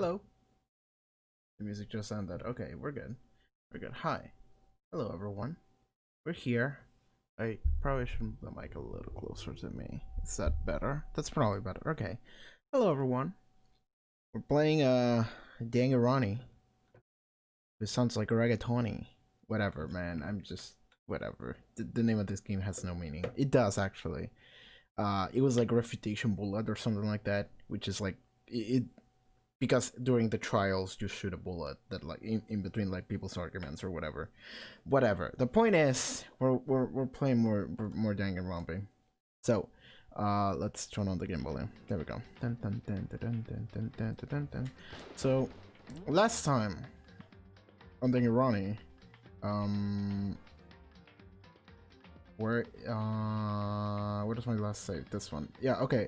Hello. The music just ended. Okay, we're good. We're good. Hi. Hello, everyone. We're here. I probably should move the mic a little closer to me. Is that better? That's probably better. Okay. Hello, everyone. We're playing Danganronpa. It sounds like a reggaetoni. Whatever, man. I'm just whatever. The name of this game has no meaning. It does actually. It was like refutation bullet or something like that, which is like it because during the trials you shoot a bullet that like in between like people's arguments or whatever. The point is we're playing more Danganronpa. So let's turn on the game volume. There we go. Dun, dun, dun, dun, dun, dun, dun, dun, dun, dun. So last time on Danganronpa, where what is my last save? This one. Yeah, okay.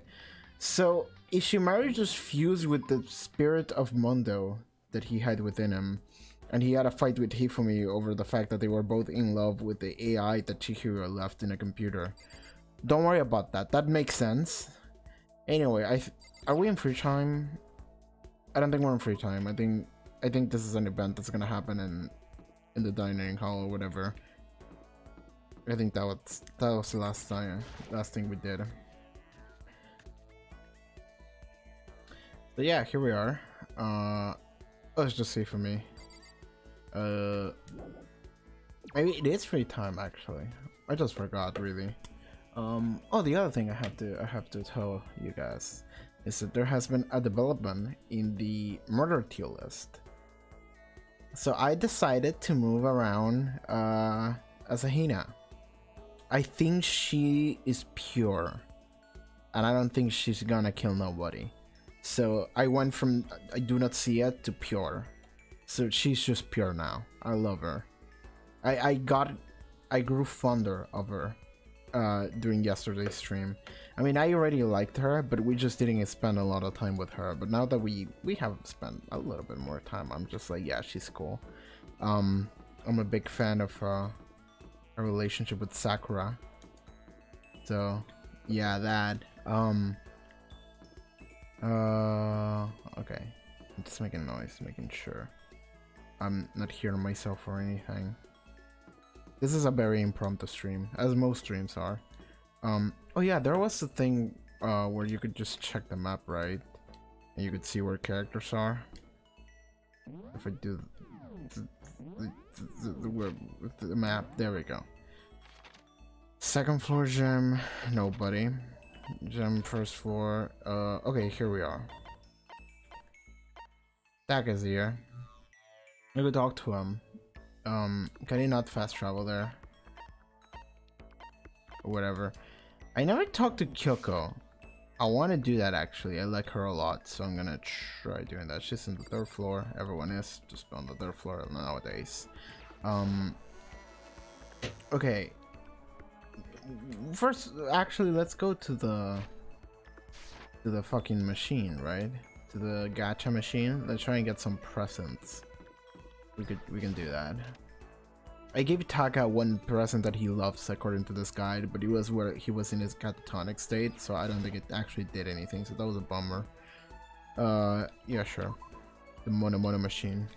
So Ishimaru just fused with the spirit of Mondo that he had within him, and he had a fight with Hifumi over the fact that they were both in love with the AI that Chihiro left in a computer. Don't worry about that. That makes sense. Anyway, are we in free time? I don't think we're in free time. I think this is an event that's gonna happen in the dining hall or whatever. I think that was the last thing we did. But yeah, here we are. Let's just see for me. Maybe it is free time actually. I just forgot really. Oh, the other thing I have to tell you guys is that there has been a development in the murder tier list. So I decided to move around Asahina. I think she is pure, and I don't think she's gonna kill nobody. So I went from I do not see it to pure. So she's just pure now. I love her. I grew fonder of her during yesterday's stream. I mean, I already liked her, but we just didn't spend a lot of time with her. But now that we have spent a little bit more time, I'm just like, yeah, she's cool. I'm a big fan of her relationship with Sakura. So yeah, that okay. I'm just making noise, making sure I'm not hearing myself or anything. This is a very impromptu stream, as most streams are. Oh yeah, there was a thing where you could just check the map, right? And you could see where characters are. If I do the map, there we go. Second floor gym, nobody. Gym first floor. Okay, here we are. Dak is here. I could talk to him. Can he not fast travel there? Or whatever. I never talked to Kyoko. I want to do that actually. I like her a lot, so I'm gonna try doing that. She's in the third floor. Everyone is just on the third floor nowadays. Okay. First, actually, let's go to the fucking machine, right? To the gacha machine. Let's try and get some presents. We can do that. I gave Taka one present that he loves according to this guide, but it was where he was in his catatonic state, so I don't think it actually did anything, so that was a bummer. Yeah, sure. The Mono machine.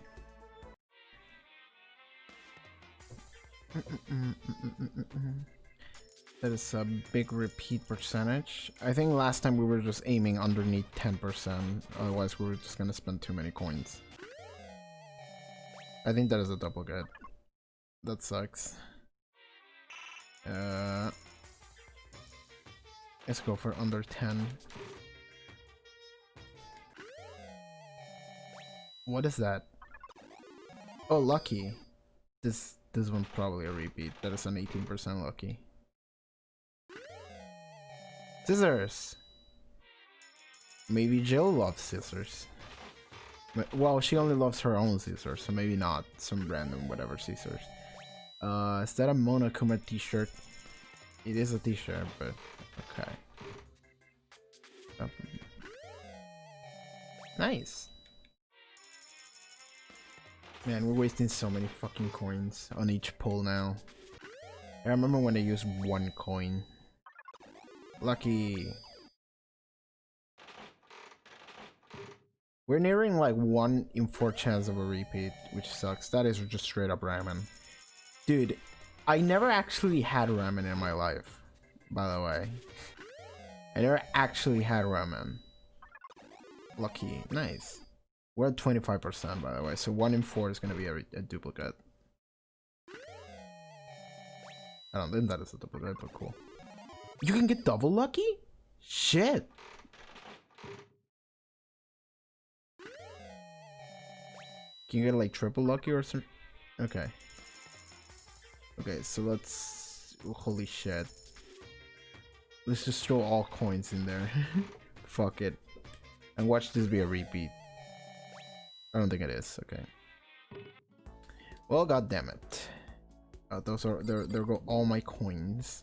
That is a big repeat percentage. I think last time we were just aiming underneath 10%, otherwise we were just gonna spend too many coins. I think that is a double get. That sucks. Let's go for under 10. What is that? Oh, lucky. This one's probably a repeat. That is an 18% lucky. Scissors! Maybe Jill loves scissors. Well, she only loves her own scissors, so maybe not some random whatever scissors. Is that a Monokuma t-shirt? It is a t-shirt, but okay. Nice. Man, we're wasting so many fucking coins on each pull now. I remember when I used 1 coin. Lucky. We're nearing like 1 in 4 chance of a repeat, which sucks. That is just straight up ramen. Dude, I never actually had ramen in my life, by the way. I never actually had ramen. Lucky. Nice. We're at 25%, by the way, so 1 in 4 is going to be a duplicate. I don't think that is a duplicate, but cool. You can get double lucky? Shit! Can you get like triple lucky or something? Okay. Okay, so let's... Holy shit. Let's just throw all coins in there. Fuck it. And watch this be a repeat. I don't think it is. Okay. Well, god damn it. Those are... There go all my coins.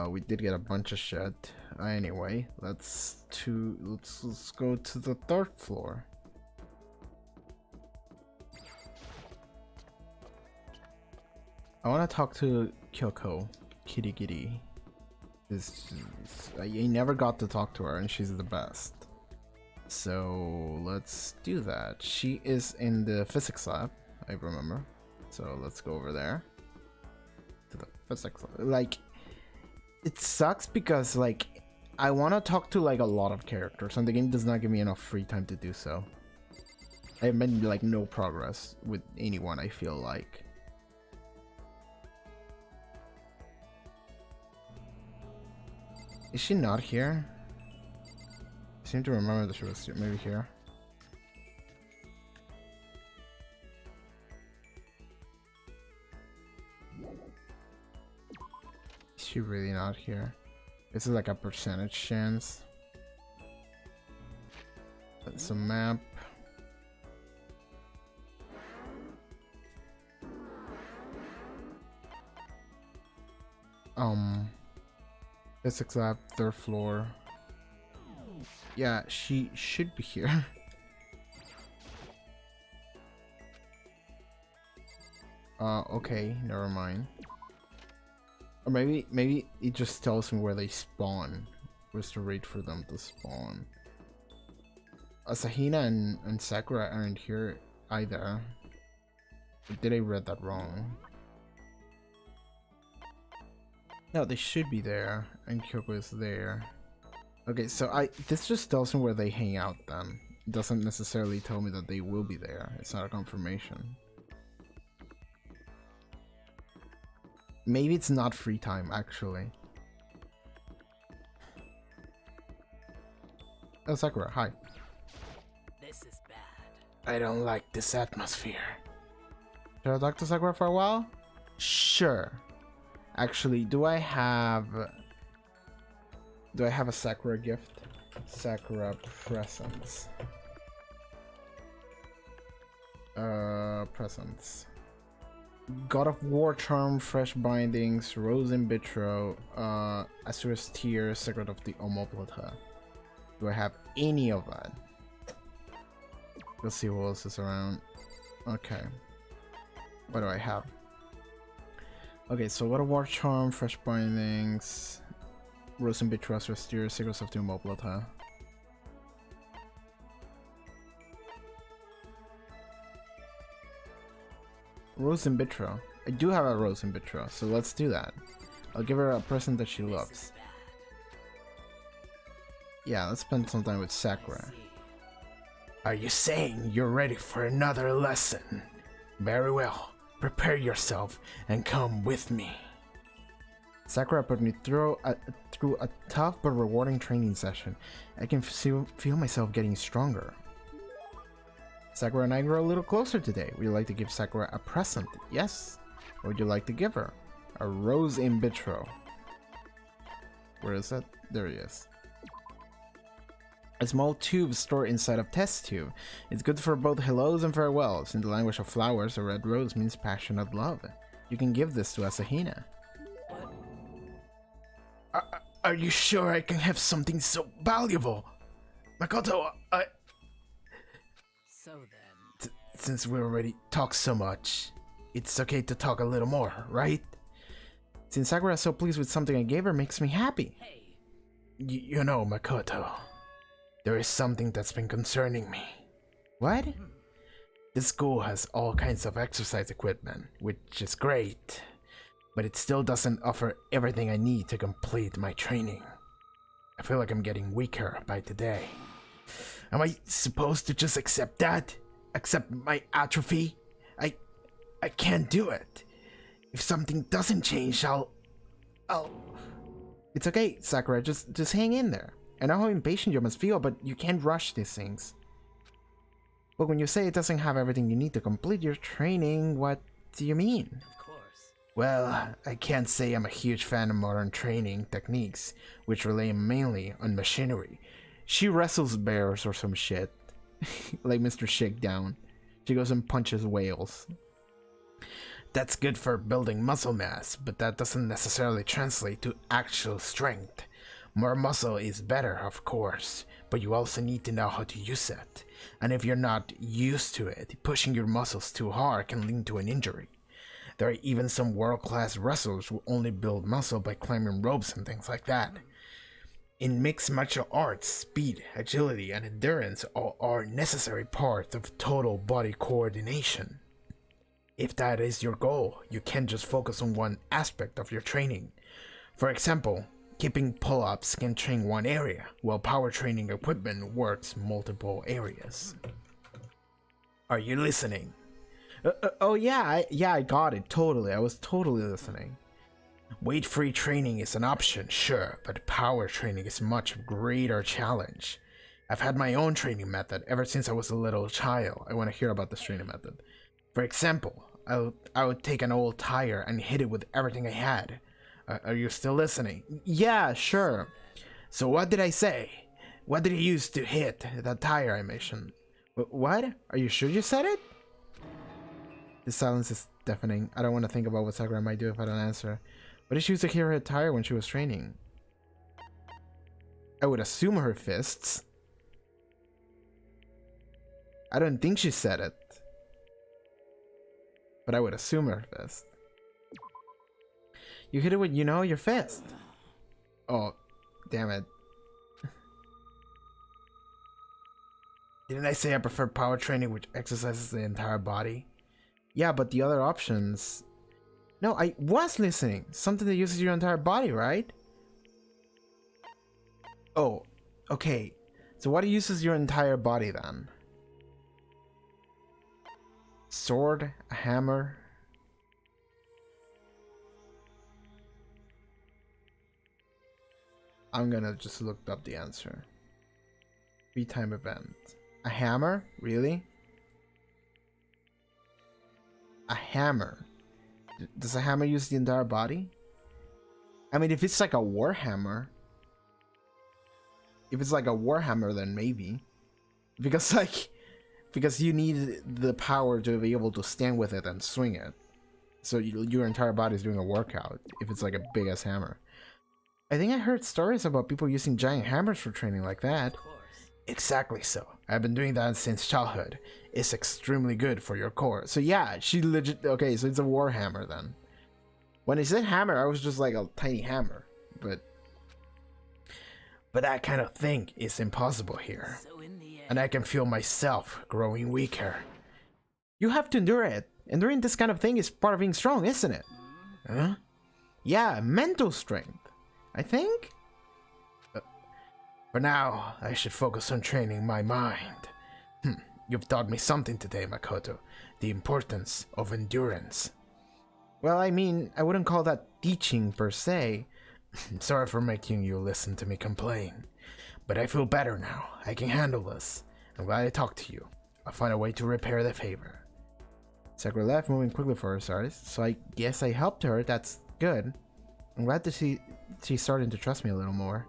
We did get a bunch of shit. Anyway, let's go to the 3rd floor. I want to talk to Kyoko, Kitty Kitty. I never got to talk to her, and she's the best. So let's do that. She is in the physics lab, I remember. So let's go over there to the physics lab. Like, it sucks because like I want to talk to like a lot of characters, and the game does not give me enough free time to do so. I have made like no progress with anyone, I feel like. Is she not here? I seem to remember that she was maybe here. Is she really not here? This is like a percentage chance. That's a map. Physics lab, 3rd floor. Yeah, she should be here. Okay, never mind. Or maybe it just tells me where they spawn. Where's the rate for them to spawn? Asahina and Sakura aren't here either. Or did I read that wrong? No, they should be there, and Kyoko is there. Okay, so this just tells me where they hang out then. It doesn't necessarily tell me that they will be there. It's not a confirmation. Maybe it's not free time, actually. Oh, Sakura, hi. This is bad. I don't like this atmosphere. Should I talk to Sakura for a while? Sure. Actually, do I have a Sakura gift? Sakura presents. Presents. God of War charm, fresh bindings, rose in vitro, Azura's tear, secret of the omoplata. Do I have any of that? Let's see what else is around. Okay. What do I have? Okay, so God of War charm, fresh bindings, rose in vitro, Azura's tear, secrets of the omoplata. Rose in vitro. I do have a rose in vitro, so let's do that. I'll give her a present that she loves. Yeah, let's spend some time with Sakura. Are you saying you're ready for another lesson? Very well. Prepare yourself and come with me. Sakura put me through a tough but rewarding training session. I can feel myself getting stronger. Sakura and I grow a little closer today. Would you like to give Sakura a present? Yes. What would you like to give her? A rose in vitro. Where is that? There he is. A small tube stored inside a test tube. It's good for both hellos and farewells. In the language of flowers, a red rose means passionate love. You can give this to Asahina. Are you sure I can have something so valuable? Makoto, So then... Since we already talked so much, it's okay to talk a little more, right? Since Sakura is so pleased with something I gave her, makes me happy. Hey. You know, Makoto, there is something that's been concerning me. What? This school has all kinds of exercise equipment, which is great, but it still doesn't offer everything I need to complete my training. I feel like I'm getting weaker by the day. Am I supposed to just accept that? Accept my atrophy? I can't do it. If something doesn't change, I'll... It's okay, Sakura, just hang in there. I know how impatient you must feel, but you can't rush these things. But when you say it doesn't have everything you need to complete your training, what do you mean? Of course. Well, I can't say I'm a huge fan of modern training techniques, which rely mainly on machinery. She wrestles bears or some shit. Like Mr. Shakedown. She goes and punches whales. That's good for building muscle mass, but that doesn't necessarily translate to actual strength. More muscle is better, of course, but you also need to know how to use it. And if you're not used to it, pushing your muscles too hard can lead to an injury. There are even some world-class wrestlers who only build muscle by climbing ropes and things like that. In mixed martial arts, speed, agility, and endurance all are necessary parts of total body coordination. If that is your goal, you can't just focus on one aspect of your training. For example, keeping pull-ups can train one area, while power training equipment works multiple areas. Are you listening? Oh yeah, I got it, totally. I was totally listening. Weight-free training is an option, sure, but power training is a much greater challenge. I've had my own training method ever since I was a little child. I want to hear about this training method. For example, I would take an old tire and hit it with everything I had. Are you still listening? Yeah, sure. So what did I say? What did you use to hit that tire I mentioned? What? Are you sure you said it? The silence is deafening. I don't want to think about what Sakura might do if I don't answer. What did she use to hit her tire when she was training? I would assume her fists. I don't think she said it. But I would assume her fist. You hit it with, your fist. Oh, damn it. Didn't I say I prefer power training, which exercises the entire body? Yeah, but the other options... No, I was listening. Something that uses your entire body, right? Oh, okay. So what uses your entire body then? Sword, a hammer. I'm gonna just look up the answer. 3-time event. A hammer? Really? A hammer. Does a hammer use the entire body? I mean, if it's like a war hammer. If it's like a war hammer, then maybe. Because you need the power to be able to stand with it and swing it. So your entire body is doing a workout if it's like a big ass hammer. I think I heard stories about people using giant hammers for training like that. Of course. Exactly so. I've been doing that since childhood. It's extremely good for your core. So yeah, she legit... Okay, so it's a war hammer then. When I said hammer, I was just like a tiny hammer. But that kind of thing is impossible here. So in the end, And I can feel myself growing weaker. You have to endure it. Enduring this kind of thing is part of being strong, isn't it? Huh? Yeah, mental strength. I think? For now, I should focus on training my mind. You've taught me something today, Makoto. The importance of endurance. Well, I mean, I wouldn't call that teaching per se. Sorry for making you listen to me complain. But I feel better now. I can handle this. I'm glad I talked to you. I'll find a way to repair the favor. Sakura left, moving quickly for her stars, so I guess I helped her. That's good. I'm glad to see she's starting to trust me a little more.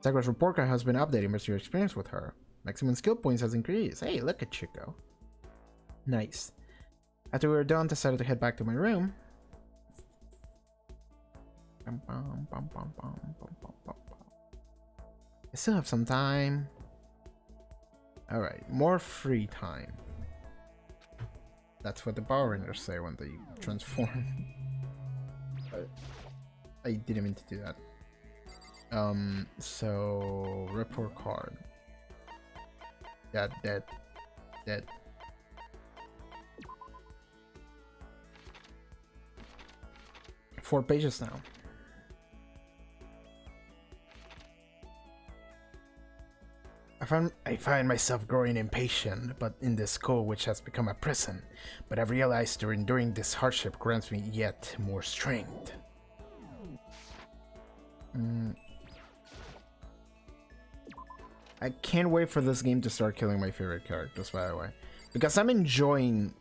Sakura's report card has been updated based on your experience with her. Maximum skill points has increased. Hey, look at Chico. Nice. After we were done, decided to head back to my room. I still have some time. Alright, more free time. That's what the Power Rangers say when they transform. I didn't mean to do that. So report card. Yeah, dead. Dead. Four pages now. I find myself growing impatient, but in this school which has become a prison. But I've realized enduring this hardship grants me yet more strength. I can't wait for this game to start killing my favorite characters, by the way. Because I'm enjoying...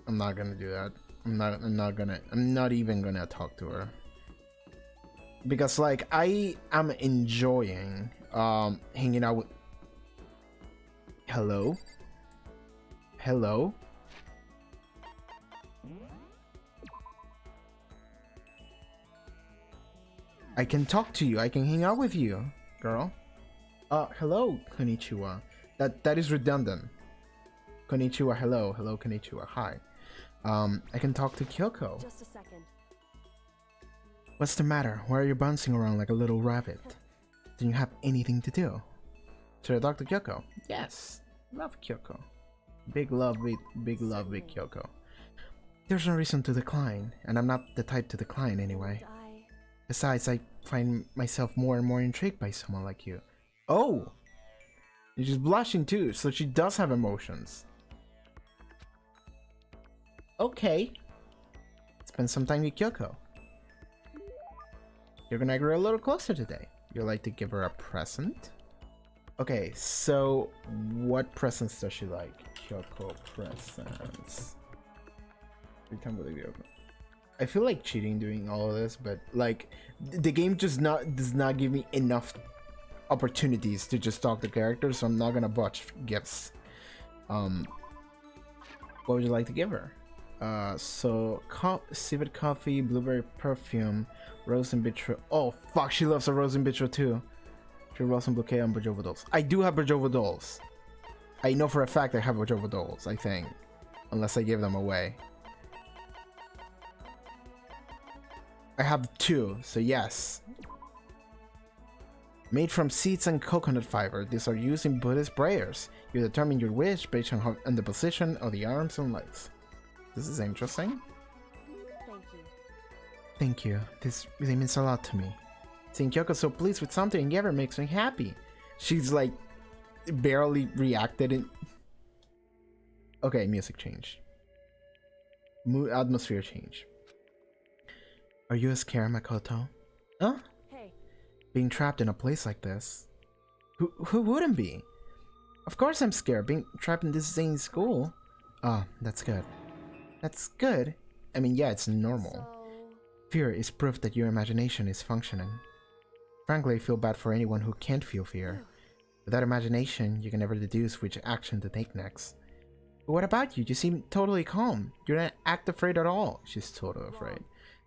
I'm not gonna do that. I'm not even gonna talk to her. Because like I am enjoying hanging out with Hello? I can talk to you, I can hang out with you, girl. Hello, konnichiwa. That is redundant. Konnichiwa, hello, konnichiwa, hi. I can talk to Kyoko. Just a second. What's the matter? Why are you bouncing around like a little rabbit? Do you have anything to do? Should I talk to Kyoko? Yes. Love Kyoko. Big love with Kyoko. There's no reason to decline, and I'm not the type to decline anyway. Besides, I find myself more and more intrigued by someone like you. Oh! And she's blushing too, so she does have emotions. Okay. Spend some time with Kyoko. You're gonna grow a little closer today. You'd like to give her a present? Okay, so what presents does she like? Kyoko presents. Return with Kyoko. I feel like cheating doing all of this, but like the game does not give me enough opportunities to just talk to characters, so I'm not gonna botch gifts. What would you like to give her? So civet coffee, blueberry perfume, rose and beetroot. Oh fuck, she loves a rose and beetroot too. She loves some bouquet and Bojova dolls. I do have Bojova dolls. I know for a fact I have Bojova dolls, I think. Unless I give them away. I have two, so yes. Made from seeds and coconut fiber, these are used in Buddhist prayers. You determine your wish based on the position of the arms and legs. This is interesting. Thank you. Thank you. This really means a lot to me. Seeing Kyoko so pleased with something you ever makes me happy. She's like barely reacted in. Okay, music change. Mood atmosphere change. Are you scared, Makoto? Huh? Hey. Being trapped in a place like this. Who wouldn't be? Of course I'm scared. Being trapped in this insane school. Ah, that's good. That's good. I mean, yeah, it's normal. So... Fear is proof that your imagination is functioning. Frankly, I feel bad for anyone who can't feel fear. Without imagination, you can never deduce which action to take next. But what about you? You seem totally calm. You don't act afraid at all. She's totally afraid.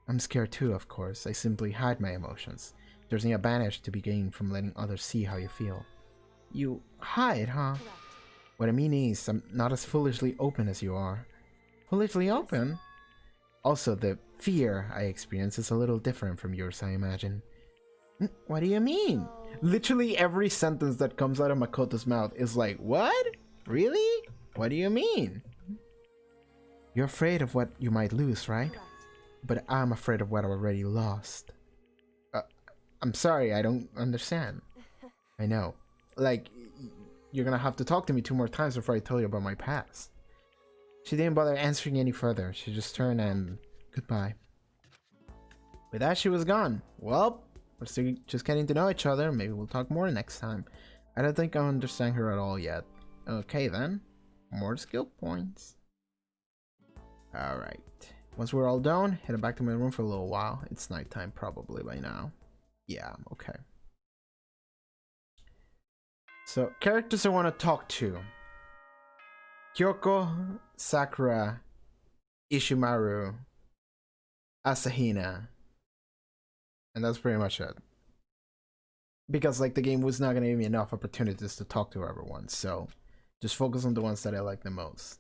I'm scared too, of course. I simply hide my emotions. There's no advantage to be gained from letting others see how you feel. You hide, huh? Correct. What I mean is, I'm not as foolishly open as you are. Foolishly open? Also, the fear I experience is a little different from yours, I imagine. What do you mean? Literally every sentence that comes out of Makoto's mouth is like, what? Really? What do you mean? You're afraid of what you might lose, right? Correct. But I'm afraid of what I already lost. I'm sorry, I don't understand. I know. Like, you're gonna have to talk to me 2 more times before I tell you about my past. She didn't bother answering any further. She just turned and goodbye. With that, she was gone. Well, we're still just getting to know each other. Maybe we'll talk more next time. I don't think I understand her at all yet. Okay then. More skill points. Alright. Once we're all done, head back to my room for a little while. It's nighttime probably by now. Yeah, okay. So, characters I want to talk to. Kyoko, Sakura, Ishimaru, Asahina. And that's pretty much it. Because like the game was not gonna give me enough opportunities to talk to everyone, so just focus on the ones that I like the most.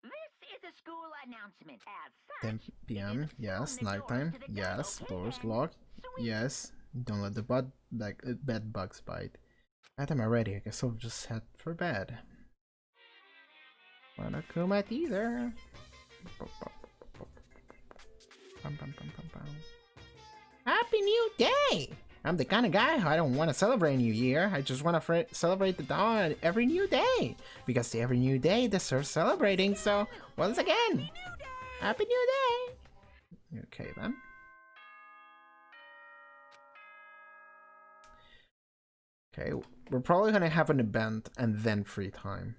This is a school announcement. As 10 such, p.m. Yes. Nighttime. Yes. Doors locked. Yes. Don't let the bed bugs bite. Now that I'm ready, I guess I'll just head for bed. Wanna come at either. Happy New Day! I'm the kind of guy who I don't want to celebrate New Year. I just want to celebrate the dawn of every new day. Because every new day deserves celebrating. So, once again, Happy New Day! Okay then. Okay, we're probably gonna have an event and then free time.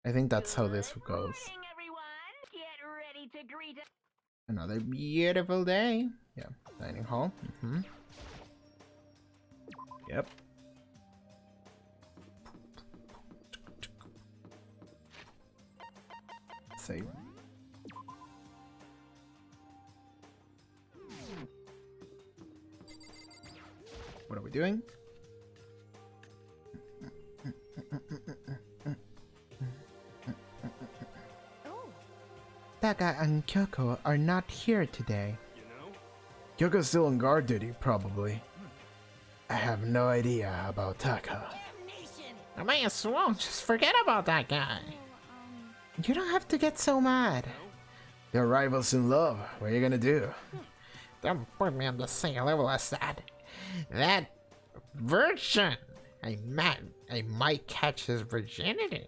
I think that's how this goes. Another beautiful day. Yeah, dining hall. Yep. Save. What are we doing? Taka and Kyoko are not here today. Kyoko's still on guard duty, probably. I have no idea about Taka. I may as well just forget about that guy. You don't have to get so mad. They're rivals in love. What are you gonna do? Don't put me on the same level as that. That virgin. I might catch his virginity.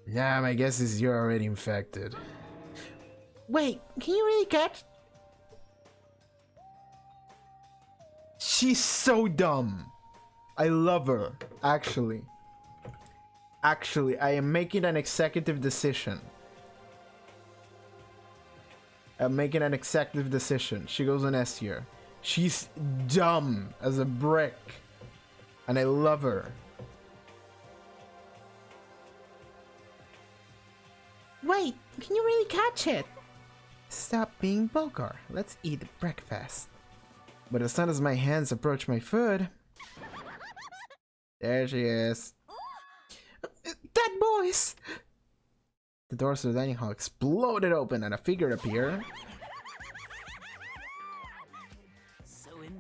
Nah, my guess is you're already infected. Wait, can you really catch? She's so dumb. I love her, actually. I am making an executive decision. She goes on S tier. She's dumb as a brick. And I love her. Wait, can you really catch it? Stop being vulgar. Let's eat breakfast. But as soon as my hands approach my food... There she is. That voice! The doors of the dining hall exploded open and a figure appeared.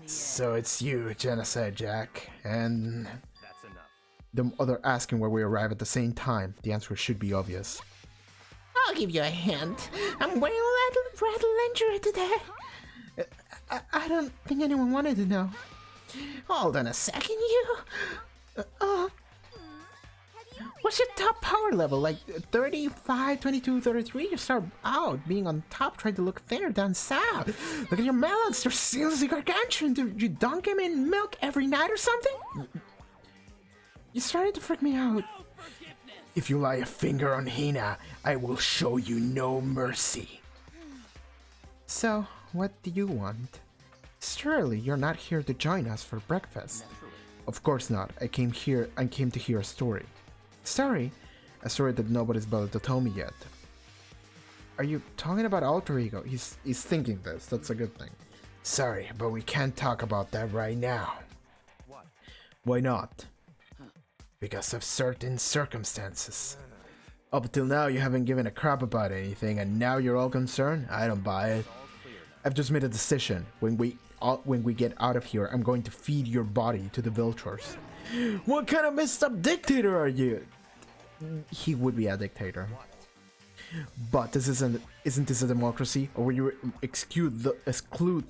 So it's you, Genocide Jack, and... That's enough. The other asking where we arrive at the same time. The answer should be obvious. I'll give you a hint. I'm wearing red lingerie today. I don't think anyone wanted to know. Hold on a second, you. What's your top power level? Like 35, 22, 33? You start out being on top, trying to look fair down south. Look at your melons, they're seriously gargantuan. Do you dunk them in milk every night or something? You started to freak me out. If you lie a finger on Hina, I will show you no mercy. So, what do you want? Surely you're not here to join us for breakfast. Of course not. I came to hear a story. Story? A story that nobody's bothered to tell me yet. Are you talking about alter ego? He's thinking this. That's a good thing. Sorry, but we can't talk about that right now. What? Why not? Because of certain circumstances. Up till now you haven't given a crap about anything, and now you're all concerned? I don't buy it. I've just made a decision. When we get out of here, I'm going to feed your body to the vultures. What kind of messed up dictator are you? He would be a dictator. But this isn't this a democracy? Or will you exclude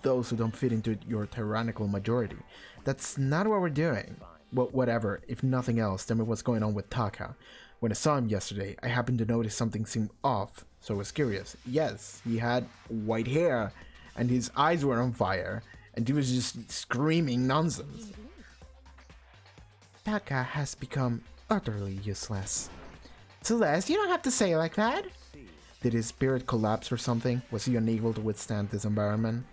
those who don't fit into your tyrannical majority? That's not what we're doing. Well, whatever. If nothing else, tell me what's going on with Taka. When I saw him yesterday, I happened to notice something seemed off, so I was curious. Yes, he had white hair, and his eyes were on fire, and he was just screaming nonsense. Taka has become utterly useless. Celeste, you don't have to say it like that. Did his spirit collapse or something? Was he unable to withstand this environment?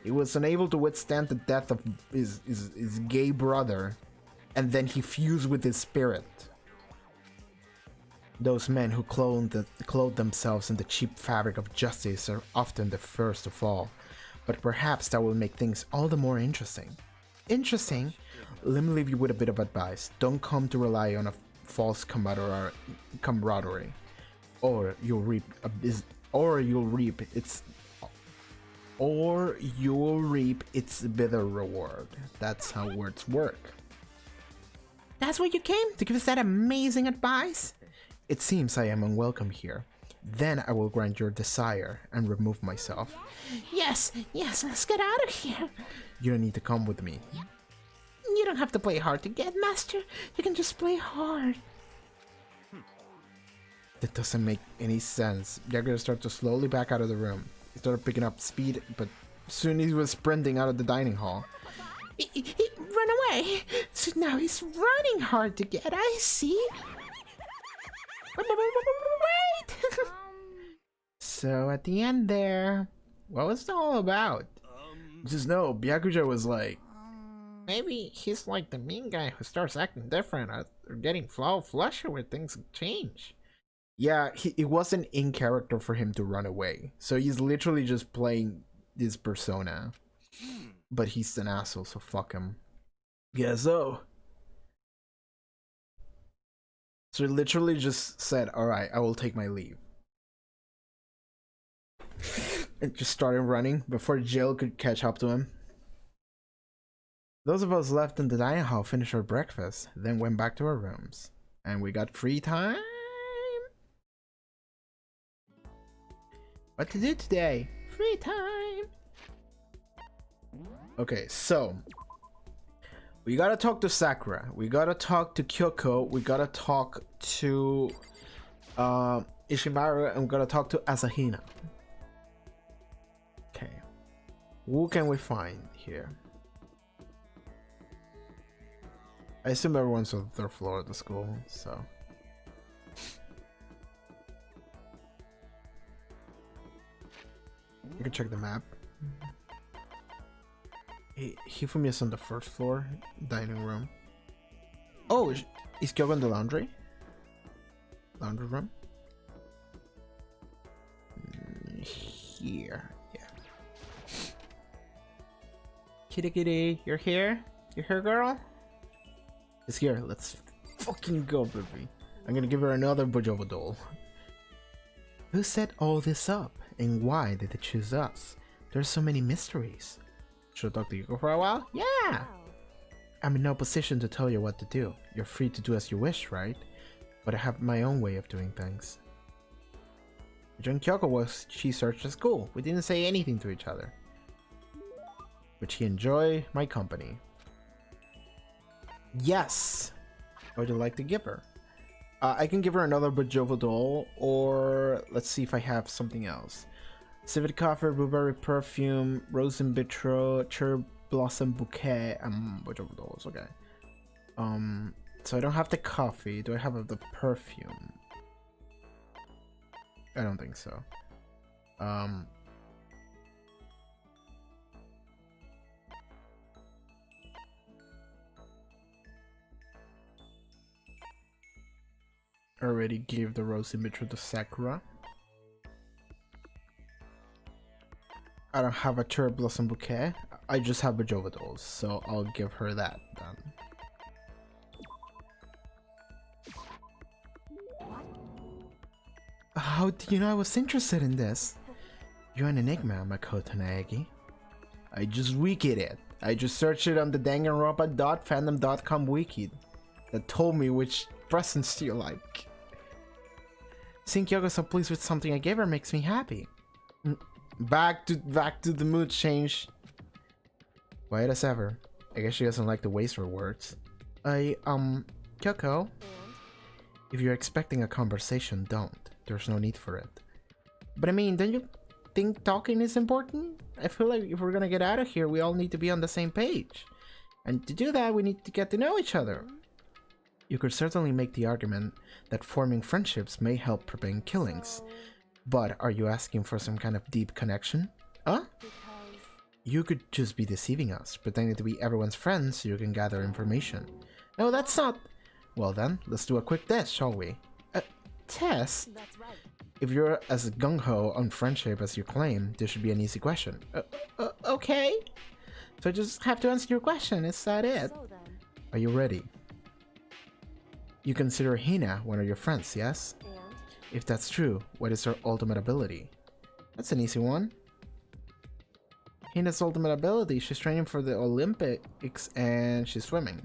He was unable to withstand the death of his gay brother, and then he fused with his spirit. Those men who clothe themselves in the cheap fabric of justice are often the first to fall, but perhaps that will make things all the more interesting. Interesting? Let me leave you with a bit of advice. Don't come to rely on a false camaraderie, or you'll reap its or you will reap its bitter reward. That's how words work. That's why you came? To give us that amazing advice? It seems I am unwelcome here. Then I will grant your desire and remove myself. Yes, let's get out of here. You don't need to come with me. You don't have to play hard to get, Master. You can just play hard. That doesn't make any sense. Jagger started to slowly back out of the room. He started picking up speed, but soon he was sprinting out of the dining hall. He run away. So now he's running hard to get. I see. Wait. So at the end there, what was it all about? Just know, Byakuja was like, maybe he's like the mean guy who starts acting different or getting flusher when things change. Yeah, it wasn't in character for him to run away. So he's literally just playing this persona. But he's an asshole, so fuck him. Yeah, so he literally just said, alright, I will take my leave. And just started running before Jill could catch up to him. Those of us left in the dining hall finished our breakfast, then went back to our rooms. And we got free time? What to do today? Free time! Okay, so we gotta talk to Sakura, we gotta talk to Kyoko, we gotta talk to Ishimaru, and we gotta talk to Asahina. Okay, who can we find here? I assume everyone's on the third floor of the school, so you can check the map. Hifumi's on the first floor, dining room. Oh, is Kyoko in the laundry? Laundry room? Here, yeah. Kitty kitty, you're here? You're here, girl? It's here, let's fucking go, baby. I'm gonna give her another Bujoba doll. Who set all this up? And why did they choose us? There's so many mysteries. Should I talk to Yuko for a while? Yeah! Wow. I'm in no position to tell you what to do. You're free to do as you wish, right? But I have my own way of doing things. During Kyoko was she searched the school. We didn't say anything to each other. Would she enjoy my company? Yes! What would you like to give her? I can give her another Bajova doll, or let's see if I have something else. Civet coffee, blueberry perfume, rose in vitro, cherry blossom bouquet, Bajova dolls, okay. So I don't have the coffee. Do I have the perfume? I don't think so. I already gave the rose in vitro to Sakura. I don't have a cherry blossom bouquet. I just have Bajova dolls, so I'll give her that then. How do you know I was interested in this? You're an enigma, Makoto Naegi. I just wikid it. I just searched it on the Danganronpa.fandom.com wiki that told me which presents do you like. Seeing Kyoko so pleased with something I gave her makes me happy. Back to the mood change. Quiet as ever. I guess she doesn't like to waste her words. Kyoko, And if you're expecting a conversation, don't. There's no need for it. But I mean, don't you think talking is important? I feel like if we're gonna get out of here, we all need to be on the same page. And to do that, we need to get to know each other. You could certainly make the argument that forming friendships may help prevent killings. so, But are you asking for some kind of deep connection? Huh? because You could just be deceiving us, pretending to be everyone's friend so you can gather information. No, that's not... Well then, let's do a quick test, shall we? Test? that's right. If you're as gung-ho on friendship as you claim, this should be an easy question. Okay. So I just have to answer your question, is that it? So then, Are you ready? You consider Hina one of your friends, yes? and If that's true, what is her ultimate ability? That's an easy one. Hina's ultimate ability. She's training for the Olympics and she's swimming.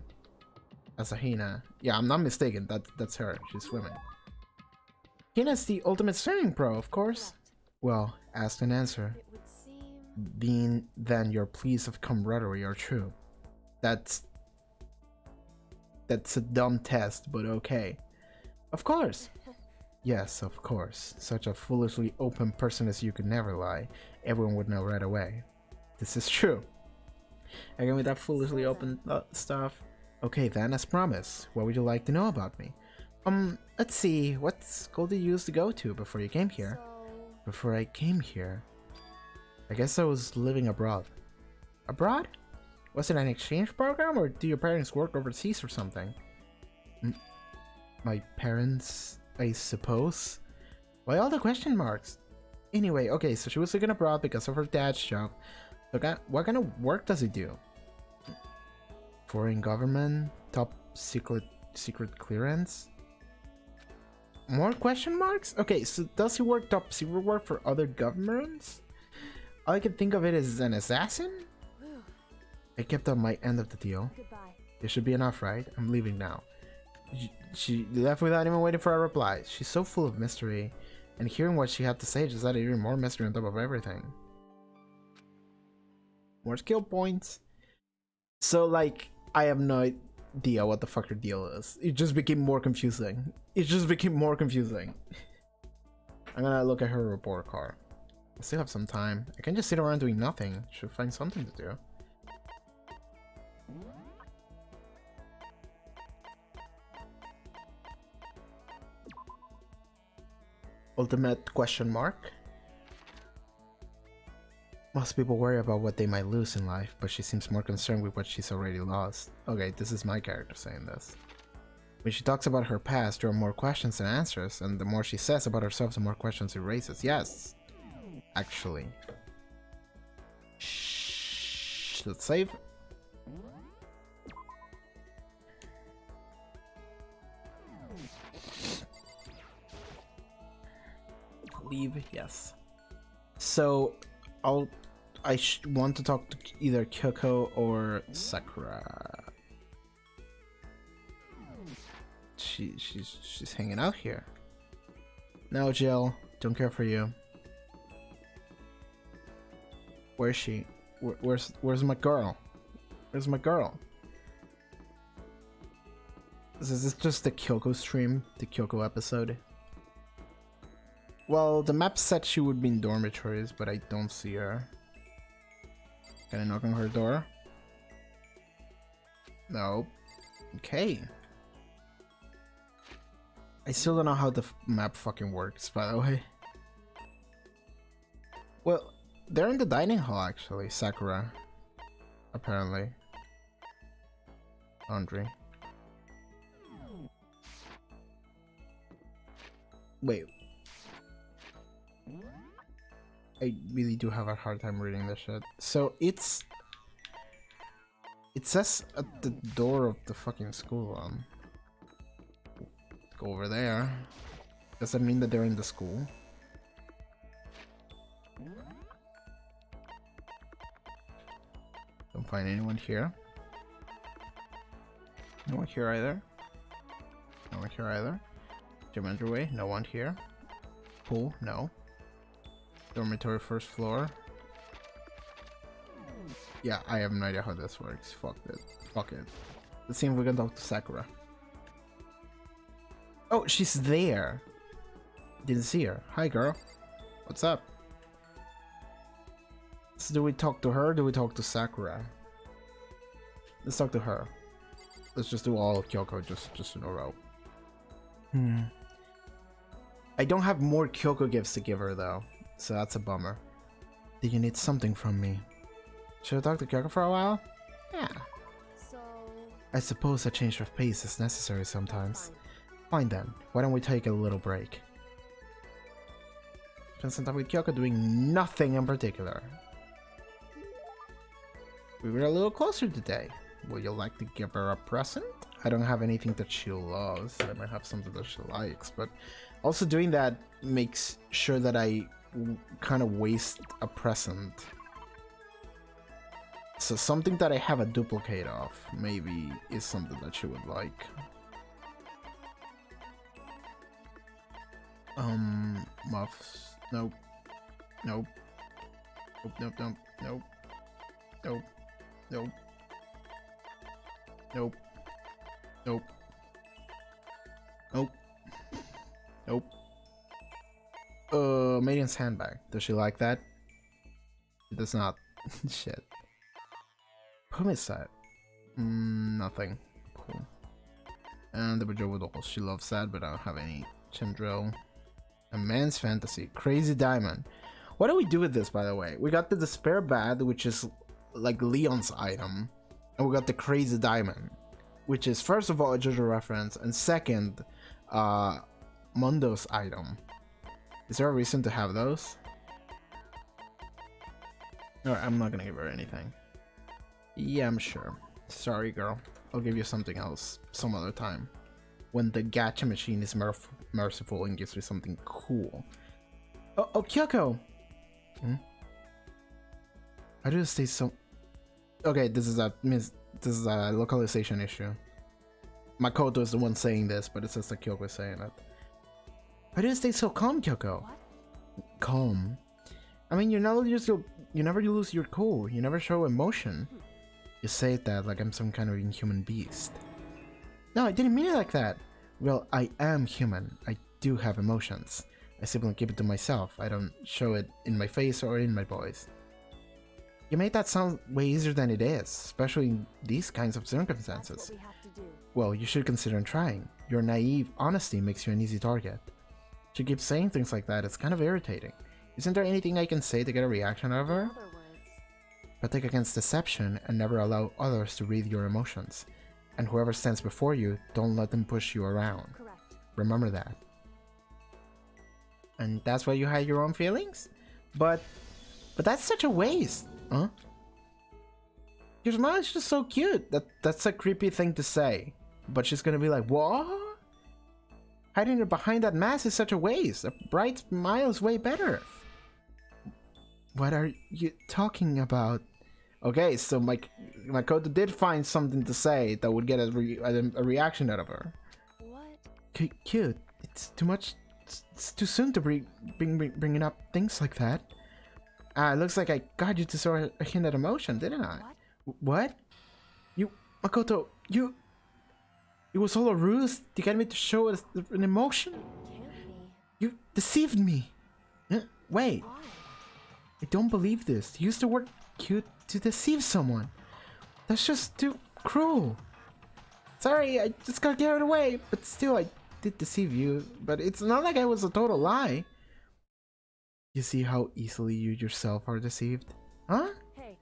As a Hina. Yeah, I'm not mistaken. That's her. She's swimming. Hina's the ultimate swimming pro, of course. Well, ask and answer. It would seem. Then your pleas of camaraderie are true. That's a dumb test, but okay. Of course. Yes, of course. Such a foolishly open person as you could never lie. Everyone would know right away. This is true. Again with that foolishly open stuff. Okay then, as promised, what would you like to know about me? Let's see, what school did you used to go to before you came here? So. Before I came here? I guess I was living abroad. Abroad? Was it an exchange program or do your parents work overseas or something? My parents, I suppose? Why all the question marks? Anyway, okay, so she was living abroad because of her dad's job. What kind of work does he do? Foreign government? Top secret clearance? More question marks? Okay, so does he work top secret work for other governments? All I can think of it is an assassin? Whew. I kept on my end of the deal. Goodbye. It should be enough, right? I'm leaving now. She left without even waiting for a reply. She's so full of mystery, and hearing what she had to say just added even more mystery on top of everything. More skill points. So, like, I have no idea what the fuck her deal is. It just became more confusing. It just became more confusing. I'm gonna look at her report card. I still have some time. I can just sit around doing nothing. Should find something to do. Ultimate question mark. Most people worry about what they might lose in life, but she seems more concerned with what she's already lost. Okay, this is my character saying this. When she talks about her past, there are more questions than answers, and the more she says about herself, the more questions it raises. Yes! Actually. Shh. Let's save. Leave, yes. So, I want to talk to either Kyoko or Sakura. She's hanging out here. No, Jill, don't care for you. Where's she? Where's my girl? Where's my girl? Is this just the Kyoko stream? The Kyoko episode? Well, the map said she would be in dormitories, but I don't see her. Can I knock on her door? No. Okay. I still don't know how the map fucking works, by the way. Well, they're in the dining hall, actually. Sakura. Apparently. Laundry. Wait. I really do have a hard time reading this shit. So it says at the door of the fucking school, go over there. Does that mean that they're in the school? Don't find anyone here. No one here either. No one here either. Gym entryway, no one here. Pool, no. Dormitory first floor. Yeah, I have no idea how this works. Fuck it. Fuck it. Let's see if we can talk to Sakura. Oh, she's there. Didn't see her. Hi, girl. What's up? So do we talk to her or do we talk to Sakura? Let's talk to her. Let's just do all of Kyoko just in a row. I don't have more Kyoko gifts to give her though, so that's a bummer. Do you need something from me? Should I talk to Kyoko for a while? Yeah. So. I suppose a change of pace is necessary sometimes. Fine then, why don't we take a little break? Spend some time with Kyoko doing nothing in particular. We were a little closer today. Would you like to give her a present? I don't have anything that she loves. I might have something that she likes, but also doing that makes sure that I kind of waste a present. So something that I have a duplicate of maybe is something that she would like. Muffs. Nope. Nope. Nope, nope, nope. Nope. Nope. Nope. Nope. Nope. Nope. Maiden's handbag. Does she like that? She does not. Shit. Pumice set. Nothing. Cool. And the Bajoba dolls. She loves that, but I don't have any. Chandril. A man's fantasy. Crazy diamond. What do we do with this, by the way? We got the despair bad, which is like Leon's item. And we got the crazy diamond, which is first of all a JoJo reference, and second, Mundo's item. Is there a reason to have those? Alright, I'm not gonna give her anything. Yeah, I'm sure. Sorry, girl. I'll give you something else some other time. When the gacha machine is merciful and gives me something cool. Oh, Kyoko! How do you stay so... Okay, this is a localization issue. Makoto is the one saying this, but it says that Kyoko is saying it. Why do you stay so calm, Kyoko? What? Calm? I mean, you never lose your cool. You never show emotion. You say that like I'm some kind of inhuman beast. No, I didn't mean it like that. Well, I am human. I do have emotions. I simply keep it to myself. I don't show it in my face or in my voice. You made that sound way easier than it is, especially in these kinds of circumstances. That's what we have to do. Well, you should consider trying. Your naive honesty makes you an easy target. She keeps saying things like that, it's kind of irritating. Isn't there anything I can say to get a reaction out of her? In other words, Protect against deception and never allow others to read your emotions. And whoever stands before you, don't let them push you around. correct. Remember that. And that's why you hide your own feelings? But that's such a waste, huh? Your smile is just so cute. That's a creepy thing to say. But she's gonna be like, what? Hiding it behind that mask is such a waste. A bright smile is way better. What are you talking about? Okay, so Makoto did find something to say that would get a reaction out of her. What? Cute. It's too much. It's too soon to bringing up things like that. It looks like I got you to show a hint at emotion, didn't I? What? You, Makoto, you... It was all a ruse to get me to show an emotion? Can't be. You deceived me. Wait, Why? I don't believe this. You used the word cute to deceive someone. That's just too cruel. Sorry, I just got carried away, but still I did deceive you. But it's not like I was a total lie. You see how easily you yourself are deceived? Huh? Hey,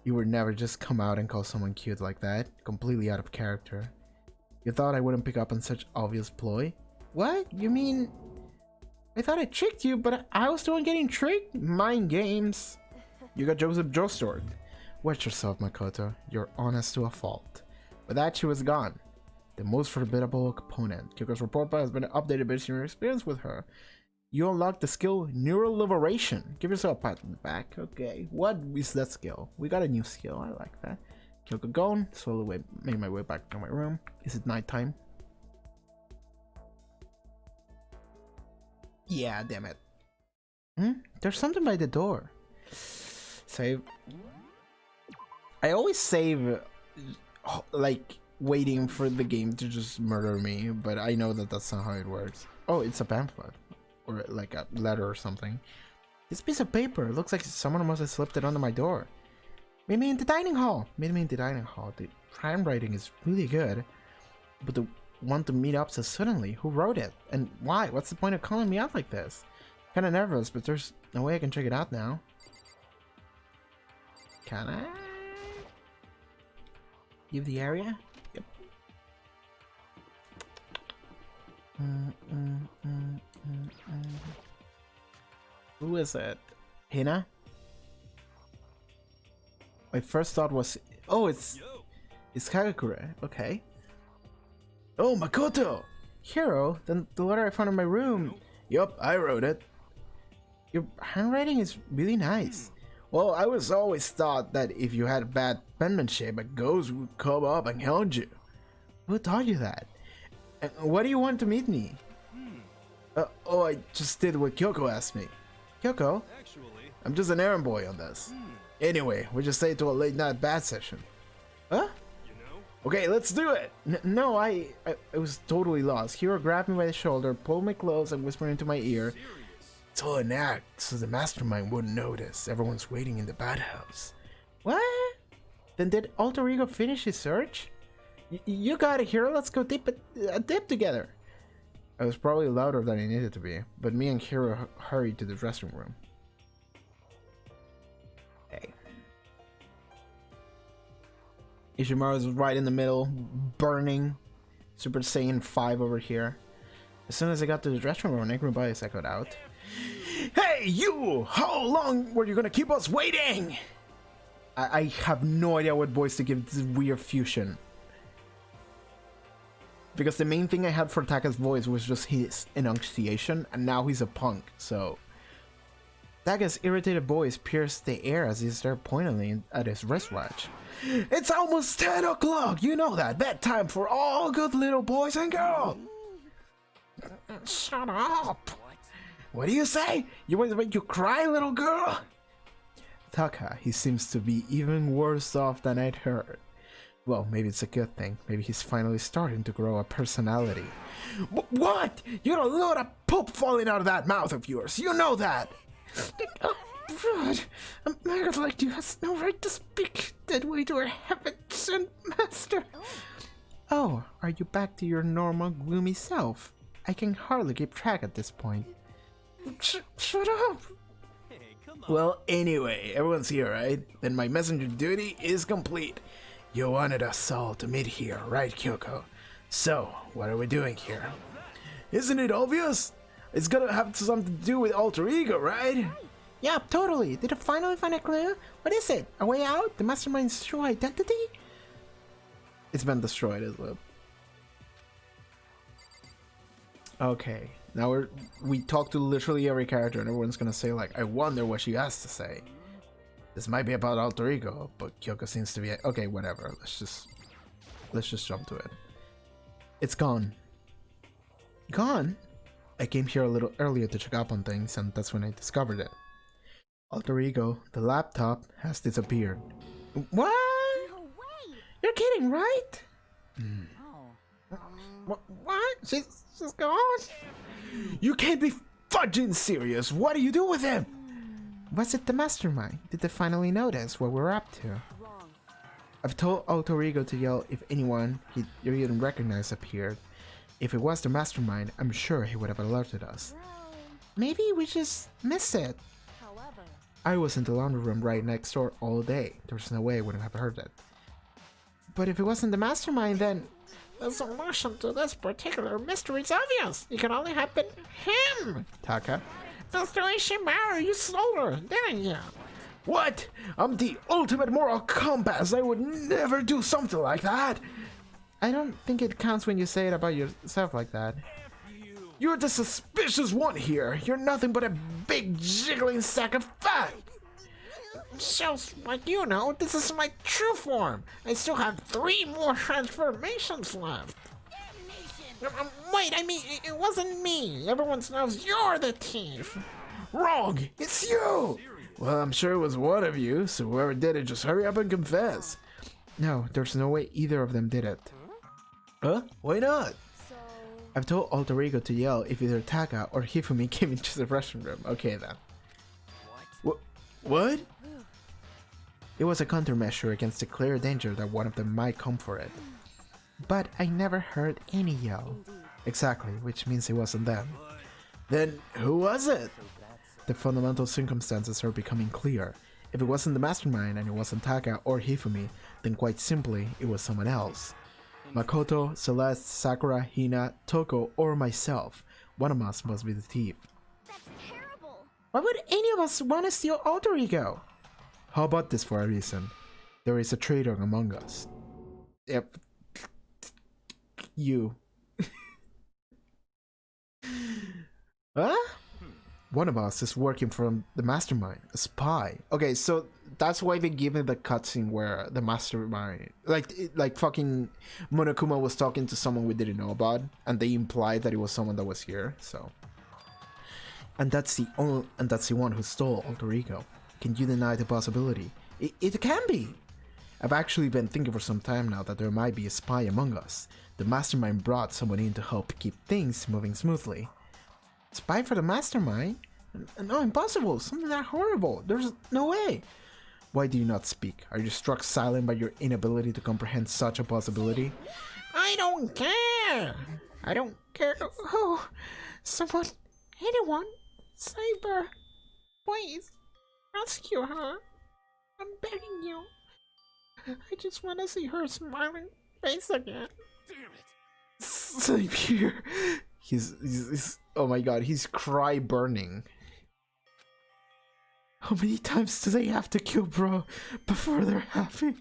You would never just come out and call someone cute like that. Completely out of character. You thought I wouldn't pick up on such obvious ploy? What? You mean... I thought I tricked you, but I was the one getting tricked? Mind games. You got Joseph Joestar. Watch yourself, Makoto. You're honest to a fault. With that, she was gone. The most formidable opponent. Kyoko's report has been updated based on your experience with her. You unlocked the skill Neural Liberation. Give yourself a pat on the back. Okay, what is that skill? We got a new skill. I like that. Kyoko gone. Slowly made my way back to my room. Is it nighttime? Yeah, damn it. There's something by the door. Save. I always save, like, waiting for the game to just murder me, but I know that that's not how it works. Oh, it's a pamphlet. Or like a letter or something. This piece of paper looks like someone must have slipped it under my door. Meet me in the dining hall. Meet me in the dining hall. The handwriting is really good, but the one to meet up so suddenly. Who wrote it and why? What's the point of calling me out like this? Kind of nervous, but there's no way I can check it out now. Can I leave the area? Yep. Who is it? Hina? My first thought was, oh, it's Kagakure. Okay. Oh, Makoto! Hero? Then the letter I found in my room. Yup, I wrote it. Your handwriting is really nice. Well, I was always thought that if you had bad penmanship, a ghost would come up and haunt you. Who taught you that? And what do you want to meet me? Oh, I just did what Kyoko asked me. Kyoko? Actually, I'm just an errand boy on this. Anyway, we just stayed to a late night bat session. Huh? you know, Okay, let's do it! No, I was totally lost. Hero grabbed me by the shoulder, pulled me close, and whispered into my ear. serious. It's all an act, so the mastermind wouldn't notice. Everyone's waiting in the bathhouse. What? Then did Alter Ego finish his search? You got it, Hero. Let's go dip a dip together. I was probably louder than I needed to be, but me and Hero hurried to the dressing room. Hey. Ishimaru's right in the middle, burning. Super Saiyan 5 over here. As soon as I got to the dressing room, Negrubai's echoed out. Hey, you! How long were you gonna keep us waiting? I have no idea what voice to give this weird fusion. Because the main thing I had for Taka's voice was just his enunciation, and now he's a punk, so... Taka's irritated voice pierced the air as he stared pointedly at his wristwatch. It's almost 10 o'clock! You know that! Bedtime for all good little boys and girls! Shut up! What do you say? You want to make you cry, little girl? Taka, he seems to be even worse off than I'd heard. Well, maybe it's a good thing. Maybe he's finally starting to grow a personality. What? You got a load of poop falling out of that mouth of yours. You know that. Oh, God. A man like you has no right to speak that way to our heaven-sent master. Oh, are you back to your normal gloomy self? I can hardly keep track at this point. Shut up. Hey, come on. Well, anyway, everyone's here, right? Then my messenger duty is complete. You wanted us all to meet here, right, Kyoko? So, what are we doing here? Isn't it obvious? It's gonna have something to do with Alter Ego, right? Yeah, totally. Did it finally find a clue? What is it? A way out? The mastermind's true identity? It's been destroyed as well. Okay, now we talk to literally every character and everyone's gonna say like, I wonder what she has to say. This might be about Alter Ego, but Kyoko seems to be okay, whatever. Let's just jump to it. It's gone. Gone? I came here a little earlier to check up on things, and that's when I discovered it. Alter Ego, the laptop, has disappeared. What? No way! You're kidding, right? Oh. What? She's gone? You can't be fudging serious. What do you do with him? Was it the mastermind? Did they finally notice what we're up to? Wrong. I've told Alter Ego to yell if anyone he didn't recognize appeared. If it was the mastermind, I'm sure he would have alerted us. Well, Maybe we just missed it. however, I was in the laundry room right next door all day. There's no way I wouldn't have heard it. But if it wasn't the mastermind, then... The solution to this particular mystery is obvious. It can only happen him. Taka. Mr. Ishimaru, you stole her, didn't you? What? I'm the ultimate moral compass. I would never do something like that. I don't think it counts when you say it about yourself like that. You're the suspicious one here. You're nothing but a big jiggling sack of fat. Shows like you know, this is my true form. I still have 3 more transformations left. Wait, I mean, it wasn't me. Everyone knows you're the thief. Wrong! It's you! Well, I'm sure it was one of you, so whoever did it, just hurry up and confess. No, there's no way either of them did it. Huh? Why not? so I've told Alter Ego to yell if either Taka or Hifumi came into the restroom. Okay then. What? It was a countermeasure against the clear danger that one of them might come for it. But I never heard any yell. indeed. Exactly, which means it wasn't them. Then who was it? The fundamental circumstances are becoming clear. If it wasn't the mastermind and it wasn't Taka or Hifumi, then quite simply it was someone else. Makoto, Celeste, Sakura, Hina, Toko, or myself. One of us must be the thief. That's terrible. Why would any of us want to steal Alter Ego? How about this for a reason? There is a traitor among us. Yep. You. Huh? One of us is working for the mastermind, a spy. Okay, so that's why they give me the cutscene where the mastermind, like fucking Monokuma was talking to someone we didn't know about, and they implied that it was someone that was here. So, and that's the one who stole Alter Ego. Can you deny the possibility? It can be. I've actually been thinking for some time now that there might be a spy among us. The mastermind brought someone in to help keep things moving smoothly. Spy for the mastermind? No, impossible. Something that horrible. There's no way. Why do you not speak? Are you struck silent by your inability to comprehend such a possibility? I don't care. I don't care who. Someone, anyone, save her. Please, rescue her. I'm begging you. I just want to see her smiling face again. Damn it! Same here. He's oh my god, he's cry burning. How many times do they have to kill bro before they're happy?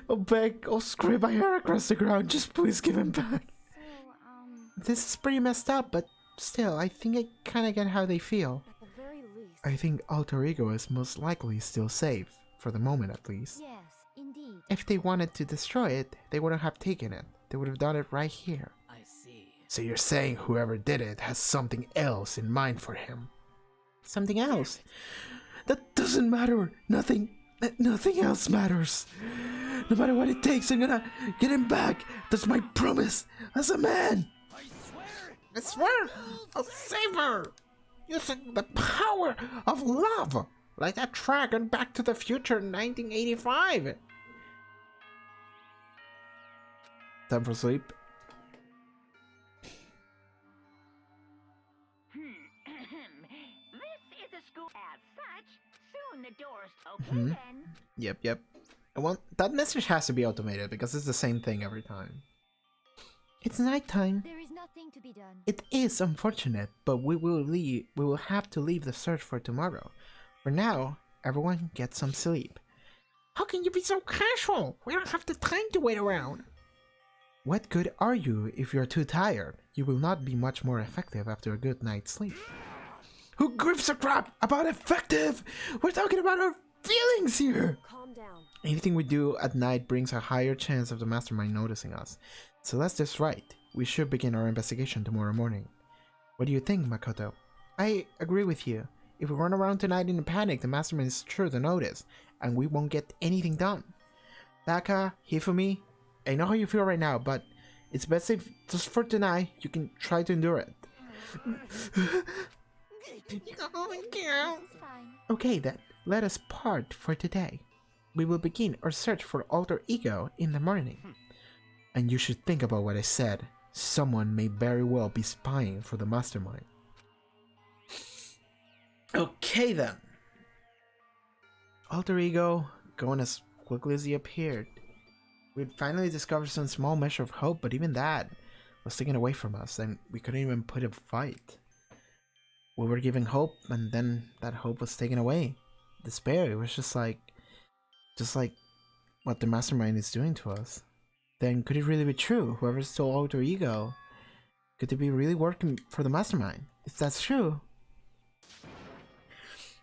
I'll beg, I'll scrape my hair across the ground, just please give him back. So, This is pretty messed up, but still, I think I kinda get how they feel. at the very least. I think Alter Ego is most likely still safe, for the moment at least. Yes, indeed. If they wanted to destroy it, they wouldn't have taken it. They would have done it right here. I see. So you're saying whoever did it has something else in mind for him? Something else? That doesn't matter. Nothing else matters. No matter what it takes, I'm gonna get him back. That's my promise as a man. I swear! I swear, I'll save her. Using the power of love, like that track in Back to the Future in 1985. Time for sleep. This is a school as such. Soon the doors open Mhm. then. Yep. That message has to be automated because it's the same thing every time. It's nighttime. There is nothing to be done. It is unfortunate, but we will have to leave the search for tomorrow. For now, everyone get some sleep. How can you be so casual? We don't have the time to wait around. What good are you if you're too tired? You will not be much more effective after a good night's sleep. Who gives a crap about effective? We're talking about our feelings here. Calm down. Anything we do at night brings a higher chance of the mastermind noticing us. So that's just right. We should begin our investigation tomorrow morning. What do you think, Makoto? I agree with you. If we run around tonight in a panic, the mastermind is sure to notice, and we won't get anything done. Taka, Hifumi, I know how you feel right now, but it's best if, just for tonight, you can try to endure it. This is fine. Okay then, let us part for today. We will begin our search for Alter Ego in the morning. And you should think about what I said. Someone may very well be spying for the mastermind. Okay then. Alter Ego going as quickly as he appeared. We'd finally discovered some small measure of hope, but even that was taken away from us, and we couldn't even put up a fight. We were given hope, and then that hope was taken away. Despair. It was just like what the mastermind is doing to us. Then could it really be true? Whoever stole Alter Ego, could they be really working for the mastermind? If that's true,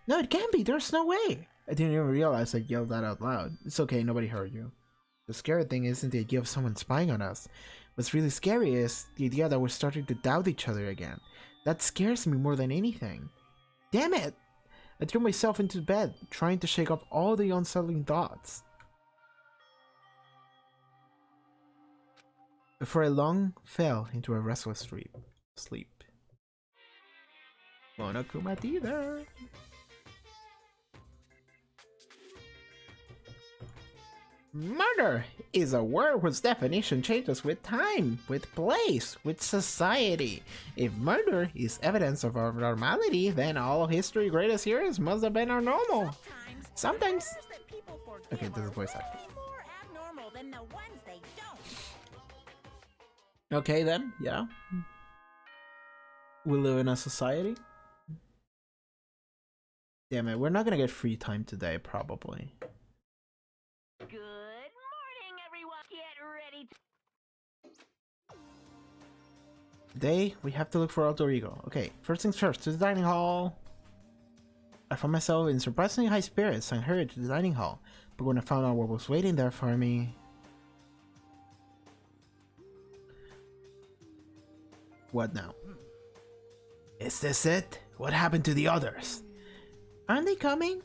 no, it can't be. There's no way. I didn't even realize I yelled that out loud. It's okay. Nobody heard you. The scary thing isn't the idea of someone spying on us. What's really scary is the idea that we're starting to doubt each other again. That scares me more than anything. Damn it! I threw myself into bed, trying to shake off all the unsettling thoughts. Before I long fell into a restless sleep. Monokuma Theater. Murder is a word whose definition changes with time, with place, with society. If murder is evidence of our normality, then all of history's greatest heroes must have been our normal. Sometimes. Murders that people forgive Okay, this is are voice way acting. more abnormal than the ones they don't. Okay then, yeah. We live in a society. Damn it, we're not gonna get free time today, probably. Good morning, everyone. Get ready Today, we have to look for Alter Ego. Okay, first things first, to the dining hall. I found myself in surprisingly high spirits and hurried to the dining hall. But when I found out what was waiting there for me... What now? Is this it? What happened to the others? Aren't they coming?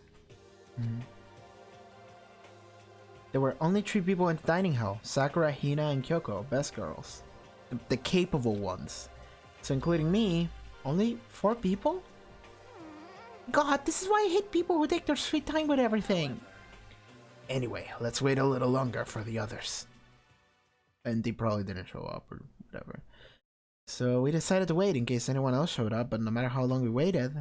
There were only 3 people in the dining hall. Sakura, Hina, and Kyoko, best girls. The capable ones. So including me, only 4 people? God, this is why I hate people who take their sweet time with everything. Anyway, let's wait a little longer for the others. And they probably didn't show up or whatever. So we decided to wait in case anyone else showed up, but no matter how long we waited...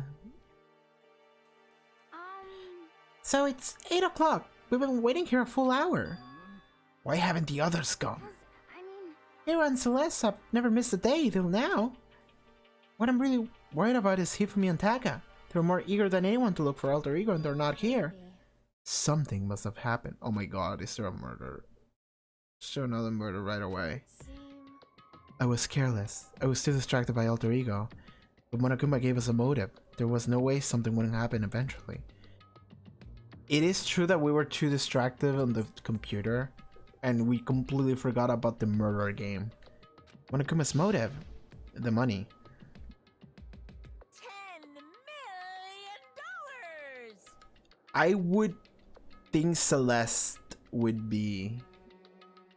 So it's 8 o'clock. We've been waiting here a full hour. Why haven't the others come? Hiro and Celeste have never missed a day till now. What I'm really worried about is Hifumi and Taka. They're more eager than anyone to look for Alter Ego and they're not here. Something must have happened. Oh my god, is there a murder? Show another murder right away. I was careless. I was too distracted by Alter Ego. But Monokuma gave us a motive. There was no way something wouldn't happen eventually. It is true that we were too distracted on the computer and we completely forgot about the murder game. Monokuma's motive, the money. $10 million! I would think Celeste would be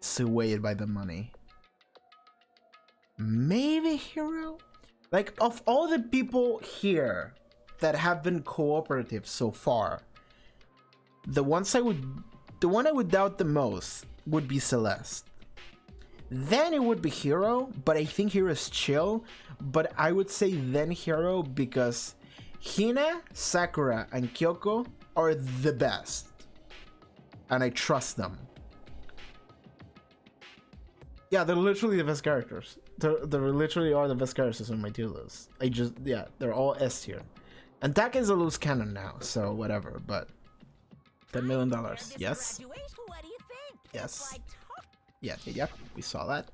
swayed by the money. Maybe Hiro? Like, of all the people here that have been cooperative so far, the one I would doubt the most would be Celeste. Then it would be Hiro, but I think Hiro's chill. But I would say then Hiro because Hina, Sakura, and Kyoko are the best. And I trust them. Yeah, they're literally the best characters. They literally are the best characters on my tier list. Yeah, they're all S tier. And Taka is a loose cannon now, so whatever, but... $10 million. Yes. What do you think? Yes. Yeah, we saw that.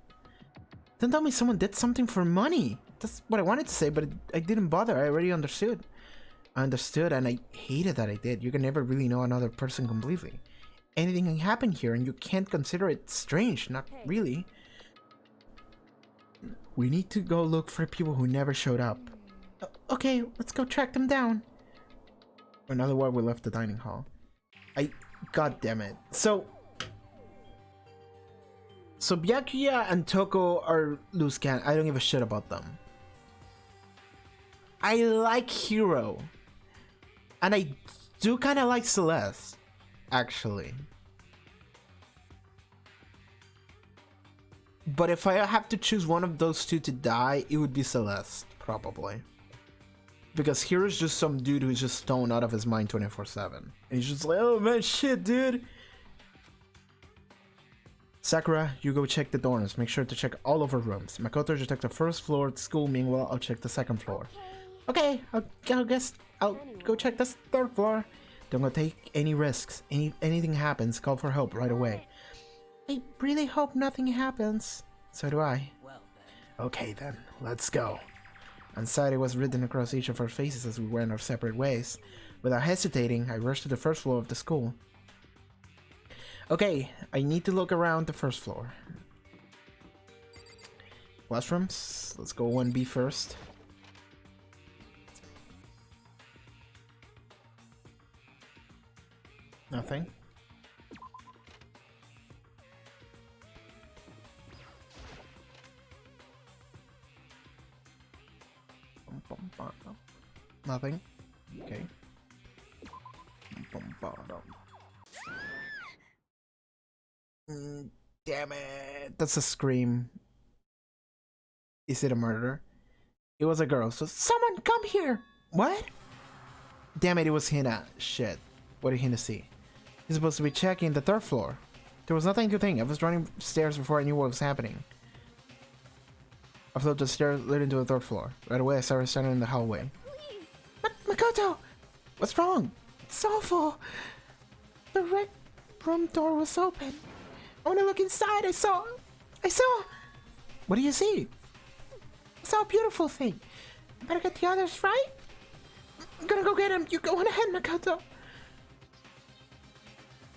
Then tell me someone did something for money. That's what I wanted to say, but I didn't bother. I already understood. I understood, and I hated that I did. You can never really know another person completely. Anything can happen here, and you can't consider it strange. Not really. We need to go look for people who never showed up. Okay, let's go track them down. Another while we left the dining hall. God damn it. So Byakuya and Toko are loose cannon. I don't give a shit about them. I like Hiro. And I do kind of like Celeste, actually. But if I have to choose one of those two to die, it would be Celeste, probably. Because Hiro's just some dude who's just stoned out of his mind 24/7. And he's just like, oh man, shit, dude. Sakura, you go check the dorms. Make sure to check all of our rooms. Makoto, you check the first floor at school. Meanwhile, I'll check the second floor. Okay, I'll go check the third floor. Don't go take any risks. Anything happens, call for help right away. I really hope nothing happens. So do I. Okay then, let's go. Anxiety was written across each of our faces as we went our separate ways. Without hesitating, I rushed to the first floor of the school. Okay, I need to look around the first floor. Classrooms, let's go 1B first. Nothing. Nothing. Okay. Damn it. That's a scream. Is it a murder? It was a girl. So someone come here. What? Damn it, it was Hina. Shit. What did Hina see? He's supposed to be checking the third floor. There was nothing to think. I was running stairs before I knew what was happening. I flew up the stairs leading to the third floor. Right away, I started standing in the hallway. Makoto! What's wrong? It's awful. The red room door was open. I want to look inside. I saw. What do you see? I saw a beautiful thing. I better get the others right. I'm gonna go get him. You go on ahead, Makoto.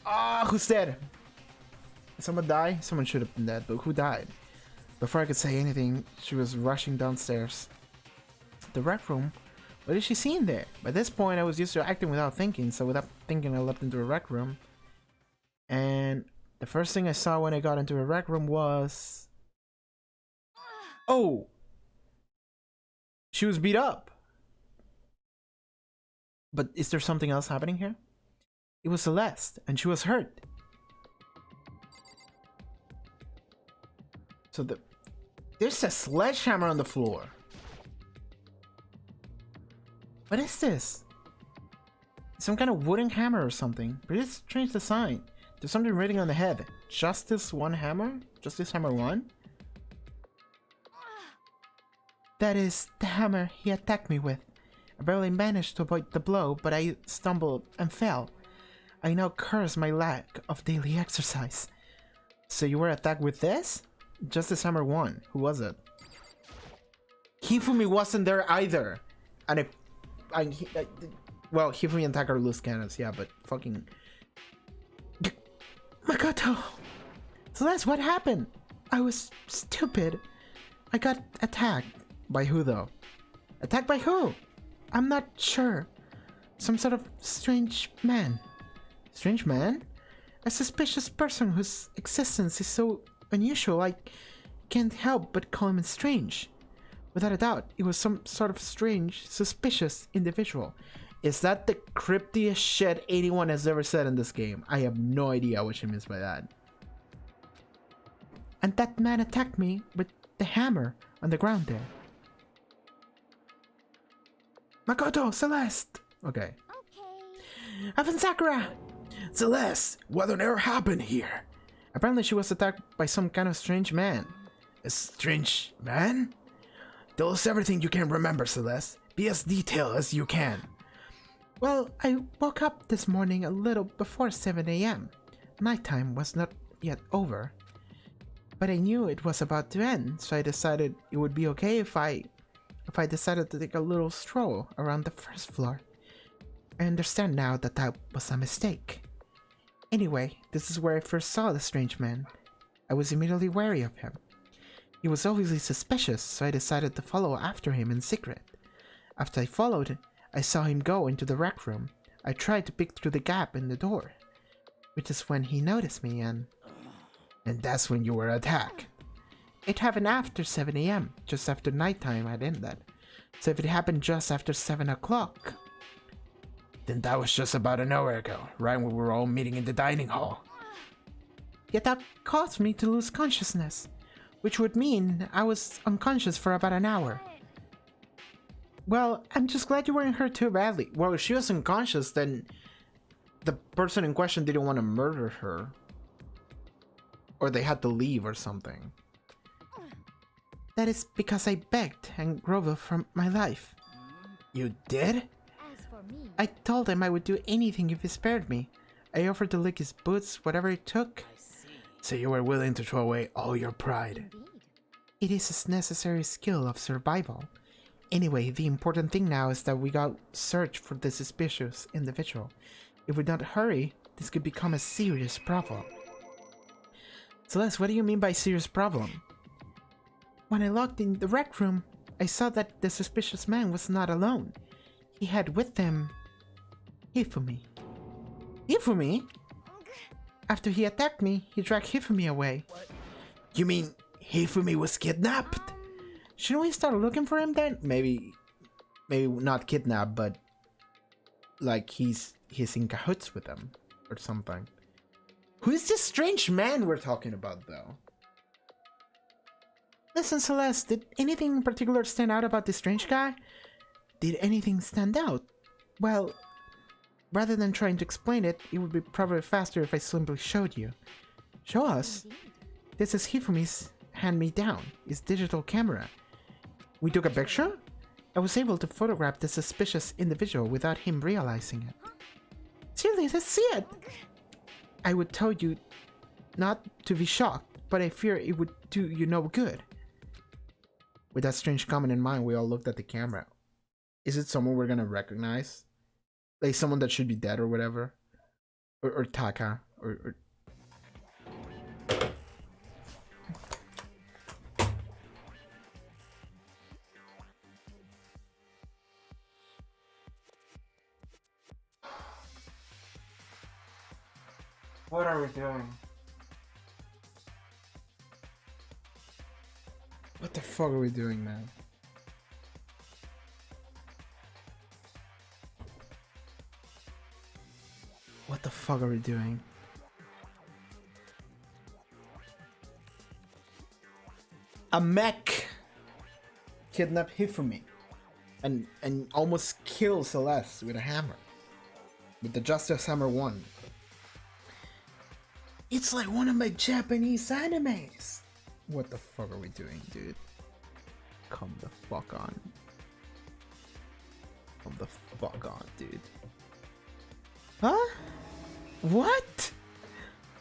Ah, who's dead? Did someone die? Someone should have been dead, but who died? Before I could say anything, she was rushing downstairs. The rec room? What is she seeing there? By this point, I was used to acting without thinking, so without thinking, I leapt into a rec room. And the first thing I saw when I got into a rec room was... Oh! She was beat up. But is there something else happening here? It was Celeste, and she was hurt. So there's a sledgehammer on the floor. What is this? Some kind of wooden hammer or something. But it's strange design. There's something written on the head. Justice one hammer? Justice hammer 1? That is the hammer he attacked me with. I barely managed to avoid the blow, but I stumbled and fell. I now curse my lack of daily exercise. So you were attacked with this? Justice hammer 1. Who was it? Hifumi wasn't there either. And well, Hifumi and Taka are loose cannons, yeah, but fucking... Makoto! Celeste, what happened? I was stupid. I got attacked. By who, though? Attacked by who? I'm not sure. Some sort of strange man. Strange man? A suspicious person whose existence is so unusual I can't help but call him strange. Without a doubt, it was some sort of strange, suspicious individual. Is that the cryptiest shit anyone has ever said in this game? I have no idea what she means by that. And that man attacked me with the hammer on the ground there. Makoto, Celeste! Okay. Haven Sakura! Celeste, what on earth happened here? Apparently she was attacked by some kind of strange man. A strange man? Tell us everything you can remember, Celeste. Be as detailed as you can. Well, I woke up this morning a little before 7 AM. Nighttime was not yet over. But I knew it was about to end, so I decided it would be okay if I decided to take a little stroll around the first floor. I understand now that that was a mistake. Anyway, this is where I first saw the strange man. I was immediately wary of him. He was obviously suspicious, so I decided to follow after him in secret. After I followed, I saw him go into the rec room. I tried to peek through the gap in the door, which is when he noticed me and that's when you were attacked. It happened after 7 AM, just after nighttime had ended. So if it happened just after 7 o'clock, then that was just about an hour ago, right when we were all meeting in the dining hall. Yet that caused me to lose consciousness, which would mean I was unconscious for about an hour. Well, I'm just glad you weren't hurt too badly. Well, if she was unconscious, then the person in question didn't want to murder her. Or they had to leave or something. That is because I begged and groveled for my life. You did? As for me, I told him I would do anything if he spared me. I offered to lick his boots, whatever it took. So you were willing to throw away all your pride. indeed. It is a necessary skill of survival. Anyway, the important thing now is that we got search for the suspicious individual. If we don't hurry, this could become a serious problem. Celeste, what do you mean by serious problem? When I locked in the rec room, I saw that the suspicious man was not alone. He had with him Hifumi. Hifumi? After he attacked me, he dragged Hifumi away. You mean Hifumi was kidnapped? Shouldn't we start looking for him then? Maybe not kidnapped, but like he's in cahoots with them or something. Who is this strange man we're talking about, though? Listen, Celeste, did anything in particular stand out about this strange guy? Did anything stand out? Well, rather than trying to explain it, it would be probably faster if I simply showed you. Show us? Indeed. This is Hifumi's hand-me-down, his digital camera. We took a picture? I was able to photograph the suspicious individual without him realizing it. Seriously, let's see it! I would tell you not to be shocked, but I fear it would do you no good. With that strange comment in mind, we all looked at the camera. Is it someone we're gonna recognize? Like someone that should be dead or whatever? Or Taka? Or... What are we doing? What the fuck are we doing, man? What the fuck are we doing? A mech kidnapped Hifumi and almost kills Celeste with a hammer. With the Justice Hammer 1. It's like one of my Japanese animes. What the fuck are we doing, dude? Come the fuck on. Come the fuck on, dude. Huh? What?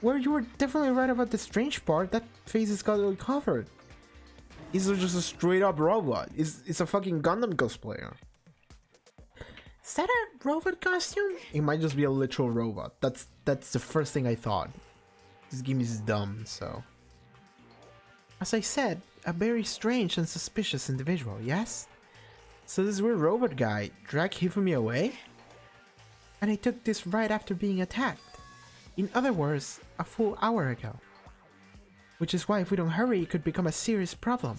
Well, you were definitely right about the strange part. That face is got recovered. He's just a straight up robot. It's a fucking Gundam cosplayer. Is that a robot costume? It might just be a literal robot. That's the first thing I thought. This game is dumb, so. As I said, a very strange and suspicious individual, yes? So this weird robot guy dragged Hifumi away? And he took this right after being attacked. In other words, a full hour ago. Which is why if we don't hurry, it could become a serious problem.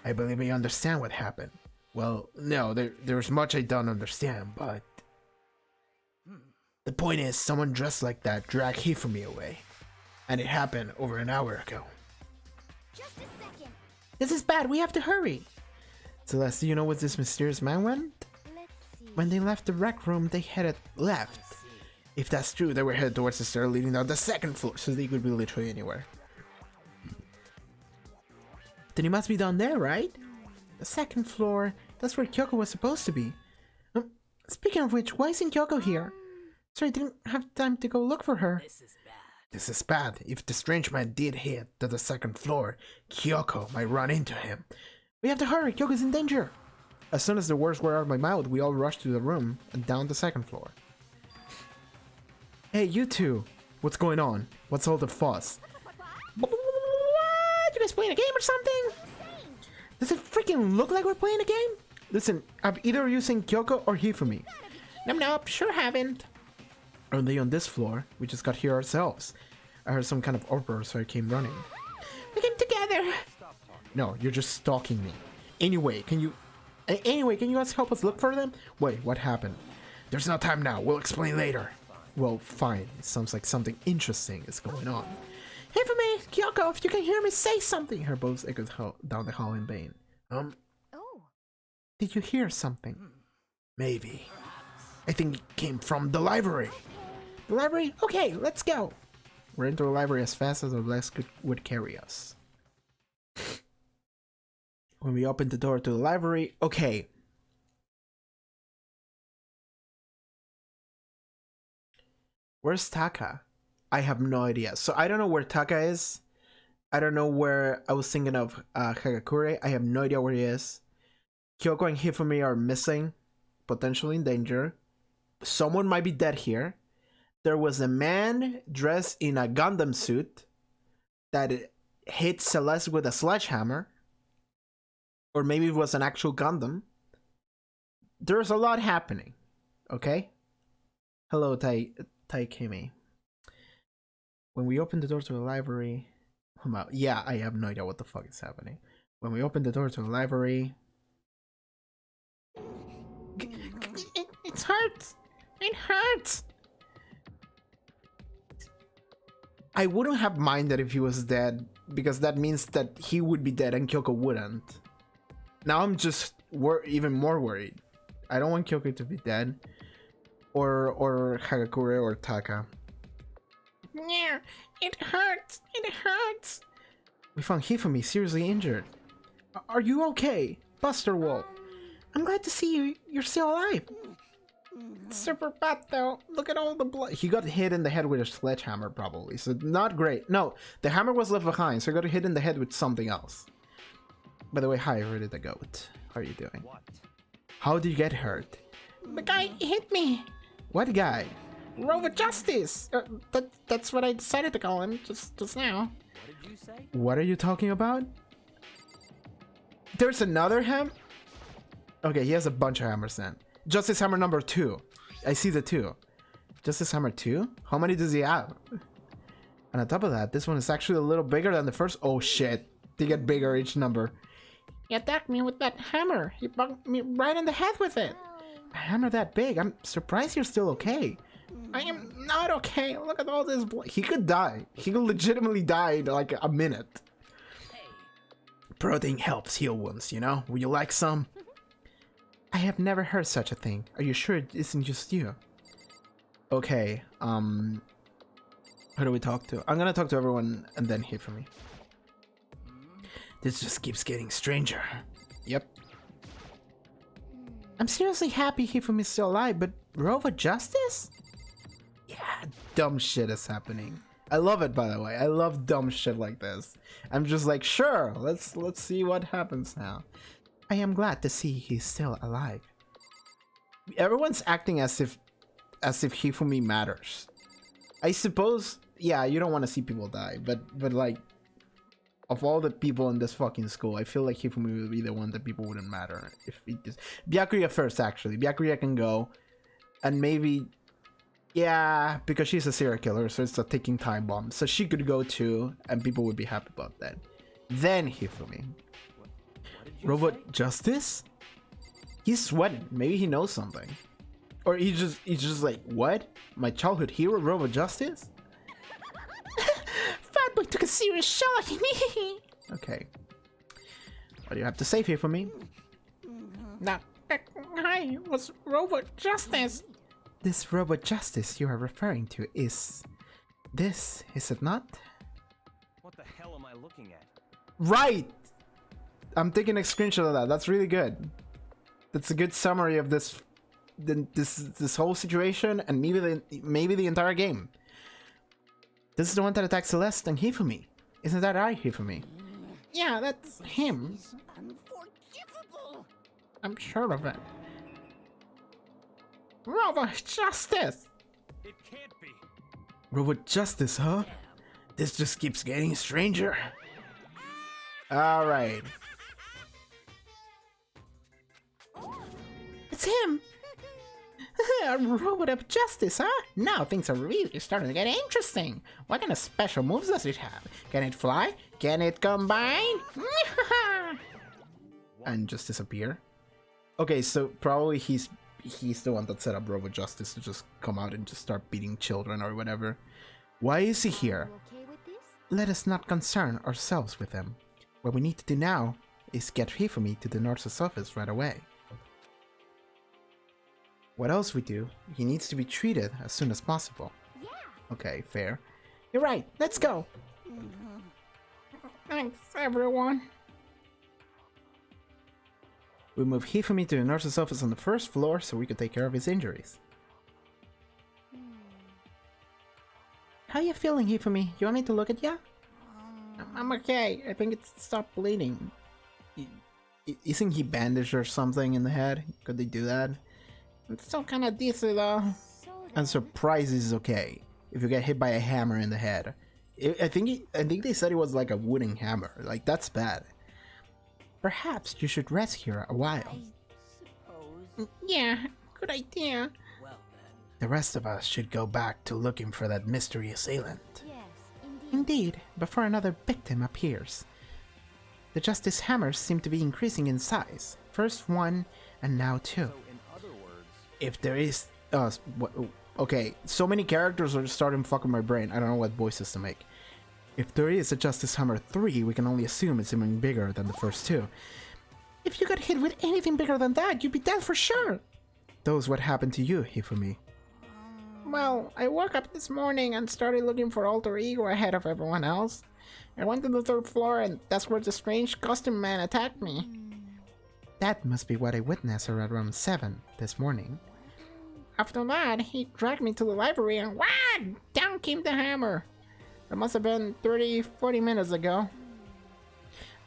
I believe I understand what happened. Well, no, there's much I don't understand, but... The point is, someone dressed like that dragged Hifumi away. And it happened over an hour ago. Just a second. This is bad, we have to hurry! Celeste, do you know where this mysterious man went? Let's see. When they left the rec room, they headed left. If that's true, they were headed towards the stair leading down the second floor, so they could be literally anywhere. Then he must be down there, right? The second floor, that's where Kyoko was supposed to be. Speaking of which, why isn't Kyoko here? Sorry, I didn't have time to go look for her. This is bad. This is bad. If the strange man did hit to the second floor, Kyoko might run into him. We have to hurry, Kyoko's in danger! As soon as the words were out of my mouth, we all rushed to the room and down the second floor. Hey, you two! What's going on? What's all the fuss? What? You guys playing a game or something? Does it freaking look like we're playing a game? Listen, I've either using Kyoko or Hifumi. Nope, sure haven't. Are they on this floor? We just got here ourselves. I heard some kind of uproar, so I came running. We came together! No, you're just stalking me. Anyway, can you guys help us look for them? Wait, what happened? There's no time now, we'll explain later. Well, fine. It sounds like something interesting is going on. Hifumi, Kyoko, if you can hear me, say something! Her voice echoed down the hall in vain. Oh. Did you hear something? Maybe. I think it came from the library. The library? Okay, let's go. We're into the library as fast as our legs would carry us. When we opened the door to the library, okay. Where's Taka? I have no idea. So I don't know where Taka is. I don't know where I was thinking of Hagakure. I have no idea where he is. Kyoko and Hifumi are missing, potentially in danger. Someone might be dead here. There was a man dressed in a Gundam suit that hit Celeste with a sledgehammer. Or maybe it was an actual Gundam. There's a lot happening. Okay? Hello, Taikimi. When we opened the door to the library... Yeah, I have no idea what the fuck is happening. When we opened the door to the library... It hurts! It hurts! I wouldn't have minded if he was dead, because that means that he would be dead and Kyoko wouldn't. Now I'm just even more worried. I don't want Kyoko to be dead. Or Hagakure or Taka. Yeah, it hurts! It hurts! We found Hifumi seriously injured. Are you okay? Buster Wolf. I'm glad to see you. You're still alive. It's super bad though. Look at all the blood. He got hit in the head with a sledgehammer probably. So not great. No, the hammer was left behind. So he got hit in the head with something else. By the way, hi, Haarute the goat. How are you doing? What? How did you get hurt? The guy hit me. What guy? Rover Justice. That's what I decided to call him just now. What did you say? What are you talking about? There's another ham? Okay, he has a bunch of hammers then. Justice Hammer number 2. I see the 2. Justice Hammer 2? How many does he have? And on top of that, this one is actually a little bigger than the first. Oh shit. They get bigger each number. He attacked me with that hammer. He bumped me right in the head with it. A hammer that big? I'm surprised you're still okay. I am not okay. Look at all this blood. He could die. He could legitimately die in like a minute. Protein helps heal wounds, you know? Would you like some? I have never heard such a thing. Are you sure it isn't just you? Okay, who do we talk to? I'm gonna talk to everyone and then hear from me. This just keeps getting stranger. Yep. I'm seriously happy Hifumi's still alive, but Rover Justice? Yeah, dumb shit is happening. I love it, by the way. I love dumb shit like this. I'm just like, sure, let's see what happens now. I am glad to see he's still alive. Everyone's acting as if Hifumi matters. I suppose, yeah, you don't want to see people die, but like, of all the people in this fucking school, I feel like Hifumi would be the one that people wouldn't matter if he just... Byakuya first, actually. Byakuya can go, and maybe... Yeah, because she's a serial killer, so it's a ticking time bomb. So she could go too, and people would be happy about that. Then Hifumi. Robot Justice? He's sweating. Maybe he knows something. Or he's just like, what? My childhood hero, Robot Justice? Fatboy took a serious shot. Okay. What do you have to say here for me? That guy was Rover Justice. This Robot Justice you are referring to is this, is it not? What the hell am I looking at? Right! I'm taking a screenshot of that. That's really good. That's a good summary of this whole situation and maybe the entire game. This is the one that attacked Celeste and Hifumi. Isn't that right, Hifumi? Yeah, that's him. Unforgivable. I'm sure of it. Rover Justice. It can't be. Robot Justice, huh? This just keeps getting stranger. Alright. It's him. A robot of justice, huh? Now things are really starting to get interesting. What kind of special moves does it have? Can it fly? Can it combine? And just disappear. Okay, so probably he's the one that set up Robot Justice to just come out and just start beating children or whatever. Why is he here? You okay with this? Let us not concern ourselves with him. What we need to do now is get Hifumi to the nurse's office right away. What else we do, he needs to be treated as soon as possible. Yeah. Okay, fair. You're right. Let's go. Thanks, everyone. We move Hifumi to the nurse's office on the first floor so we could take care of his injuries. How you feeling, Hifumi? You want me to look at ya? I'm okay. I think it's stopped bleeding. Isn't he bandaged or something in the head? Could they do that? It's still kind of dizzy though. So I'm surprised he's okay if you get hit by a hammer in the head. I think they said it was like a wooden hammer. Like, that's bad. Perhaps you should rest here a while. I suppose. Yeah, good idea. Well then. The rest of us should go back to looking for that mystery assailant. Yes, indeed. Indeed, before another victim appears. The Justice Hammers seem to be increasing in size. First one, and now two. So in other words, If there is... okay, so many characters are starting fucking my brain. I don't know what voices to make. If there is a Justice Hammer 3, we can only assume it's even bigger than the first two. If you got hit with anything bigger than that, you'd be dead for sure. Those what happened to you, Hifumi. Well, I woke up this morning and started looking for Alter Ego ahead of everyone else. I went to the 3rd floor and that's where the strange costume man attacked me. That must be what I witnessed around 7 this morning. After that, he dragged me to the library and wham! Down came the hammer. It must have been 30-40 minutes ago.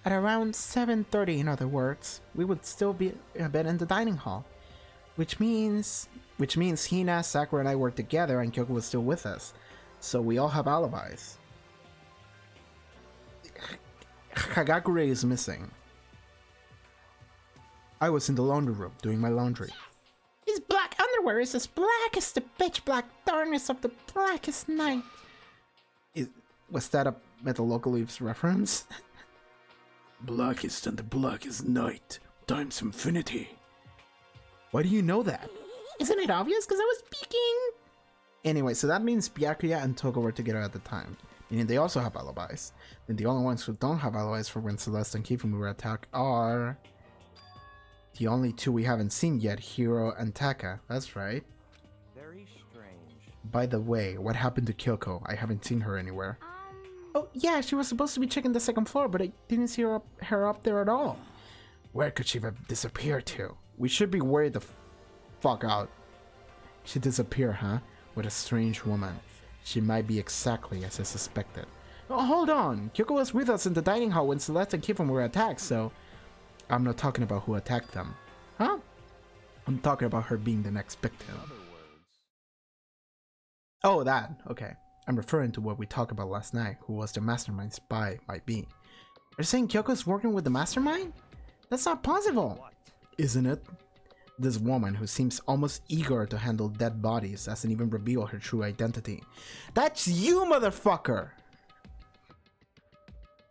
At around 7:30, in other words, we would still be in the dining hall. Which means Hina, Sakura, and I were together and Kyoko was still with us. So we all have alibis. Hagakure is missing. I was in the laundry room doing my laundry. His black underwear is as black as the pitch black darkness of the blackest night. Was that a Metalocalypse reference? Blackest and the blackest night times infinity. Why do you know that? Isn't it obvious? Because I was speaking. Anyway, so that means Byakuya and Toko were together at the time, meaning they also have alibis. Then the only ones who don't have alibis for when Celeste and Kifumu were attacked are the only two we haven't seen yet, Hiro and Taka. That's right. Very strange. By the way, what happened to Kyoko? I haven't seen her anywhere. Oh yeah, she was supposed to be checking the second floor, but I didn't see her up there at all. Where could she have disappeared to? We should be worried the fuck out. She disappeared, huh? With a strange woman. She might be exactly as I suspected. Oh, hold on! Kyoko was with us in the dining hall when Celeste and Kifumu were attacked, so... I'm not talking about who attacked them. Huh? I'm talking about her being the next victim. In other words, Oh, that. Okay. I'm referring to what we talked about last night, who was the mastermind spy might be. You're saying Kyoko's working with the mastermind? That's not possible! what? Isn't it? This woman who seems almost eager to handle dead bodies hasn't even revealed her true identity. That's you, motherfucker!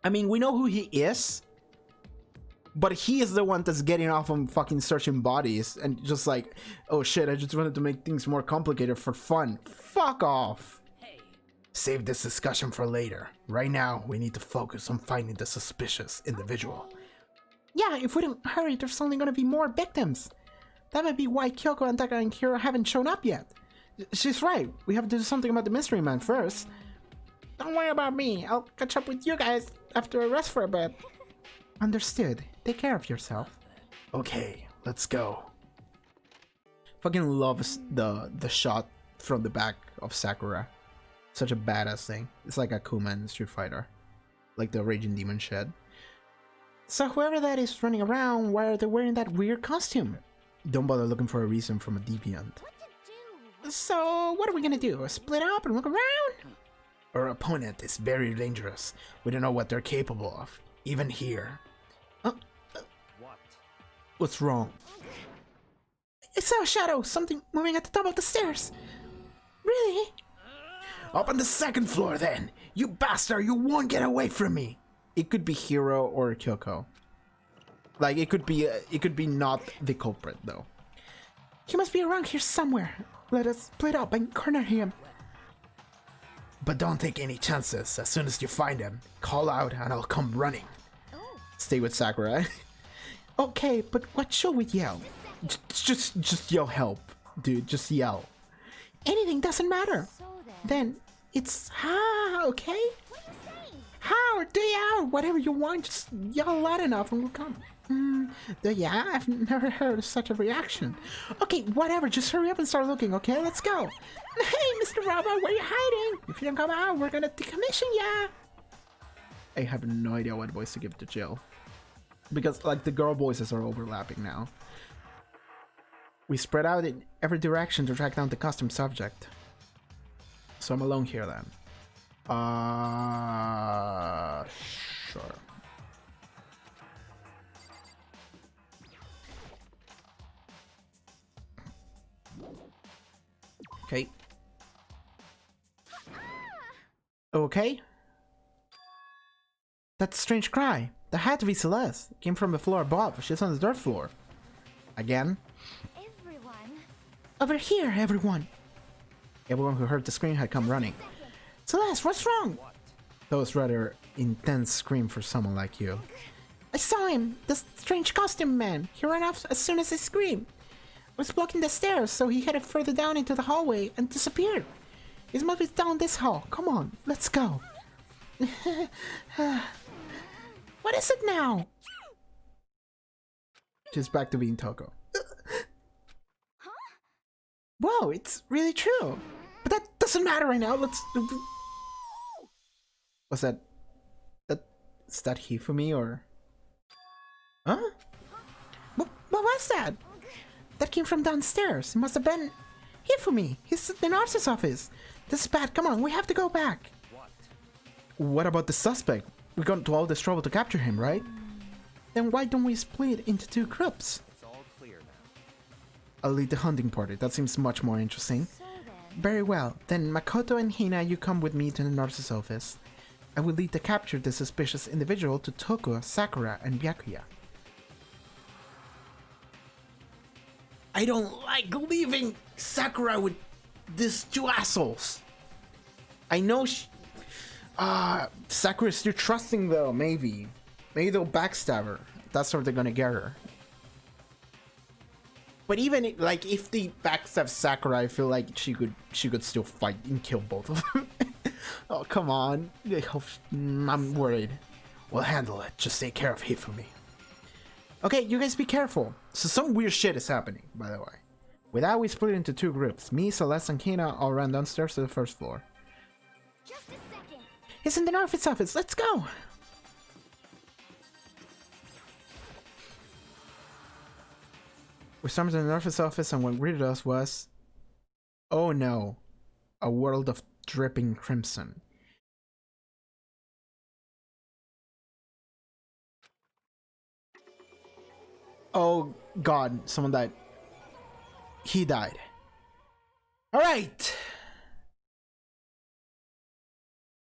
I mean, we know who he is, but he is the one that's getting off on fucking searching bodies and just like, oh shit, I just wanted to make things more complicated for fun. Fuck off! Save this discussion for later. Right now, we need to focus on finding the suspicious individual. Yeah, if we don't hurry, there's only gonna be more victims. That might be why Kyoko and Taka and Kira haven't shown up yet. She's right. We have to do something about the mystery man first. Don't worry about me. I'll catch up with you guys after I rest for a bit. Understood. Take care of yourself. Okay, let's go. Fucking loves the shot from the back of Sakura. Such a badass thing. It's like Akuma in Street Fighter. Like the Raging Demon shed. So whoever that is running around, why are they wearing that weird costume? Don't bother looking for a reason from a deviant. What to do? So what are we gonna do? Split up and look around? Our opponent is very dangerous. We don't know what they're capable of. Even here. What? What's wrong? I saw a shadow. Something moving at the top of the stairs. Really? Up on the second floor then! You bastard! You won't get away from me! It could be Hiro or Kyoko. Like, it could be not the culprit, though. He must be around here somewhere. Let us split up and corner him. But don't take any chances. As soon as you find him, call out and I'll come running. Oh, Stay with Sakura. Okay, but what should we yell? Just yell help, dude. Just yell. Anything doesn't matter. so then. Then it's okay? What are you saying? How, do ya, whatever you want, just yell loud enough and we'll come. Yeah, I've never heard of such a reaction. Okay, whatever, just hurry up and start looking, okay? Let's go. Hey, Mr. Robot, where you hiding? If you don't come out, we're gonna decommission ya. I have no idea what voice to give to Jill. Because, like, the girl voices are overlapping now. We spread out in every direction to track down the custom subject. So I'm alone here then. Sure. Okay. Okay. That strange cry. That had to be Celeste. It came from the floor above. She's on the third floor. Again. Everyone. Over here, everyone. Everyone who heard the scream had come running. Celeste, what's wrong? That was rather intense scream for someone like you. I saw him, the strange costume man. He ran off as soon as I screamed. I was blocking the stairs, so he headed further down into the hallway and disappeared. He must be down this hall. Come on, let's go. What is it now? She's back to being Toko. Whoa, it's really true. But that doesn't matter right now. Let's... What's that? Is that Hifumi or... Huh? What was that? That came from downstairs. It must have been Hifumi. He's in the nurse's office. This is bad. Come on, we have to go back. What about the suspect? We got into all this trouble to capture him, right? Then why don't we split into 2 groups? It's all clear now. I'll lead the hunting party. That seems much more interesting. So then, Very well. Then Makoto and Hina, you come with me to the nurse's office. I will lead to capture the suspicious individual to Toko, Sakura, and Byakuya. I don't like leaving Sakura with these 2 assholes. I know Sakura's still trusting though, maybe. Maybe they'll backstab her. That's where they're gonna get her. But even like if they backstab Sakura, I feel like she could still fight and kill both of them. Oh come on. I'm worried. We'll handle it. Just take care of Hifumi. Okay, you guys be careful. So some weird shit is happening, by the way. With that, we split into 2 groups. Me, Celeste, and Kina all ran downstairs to the 1st floor. just a second. He's in the nurse's office. Let's go. We stormed to the nurse's office, and what greeted us was, oh no, a world of dripping crimson. Oh god, someone died. He died. Alright!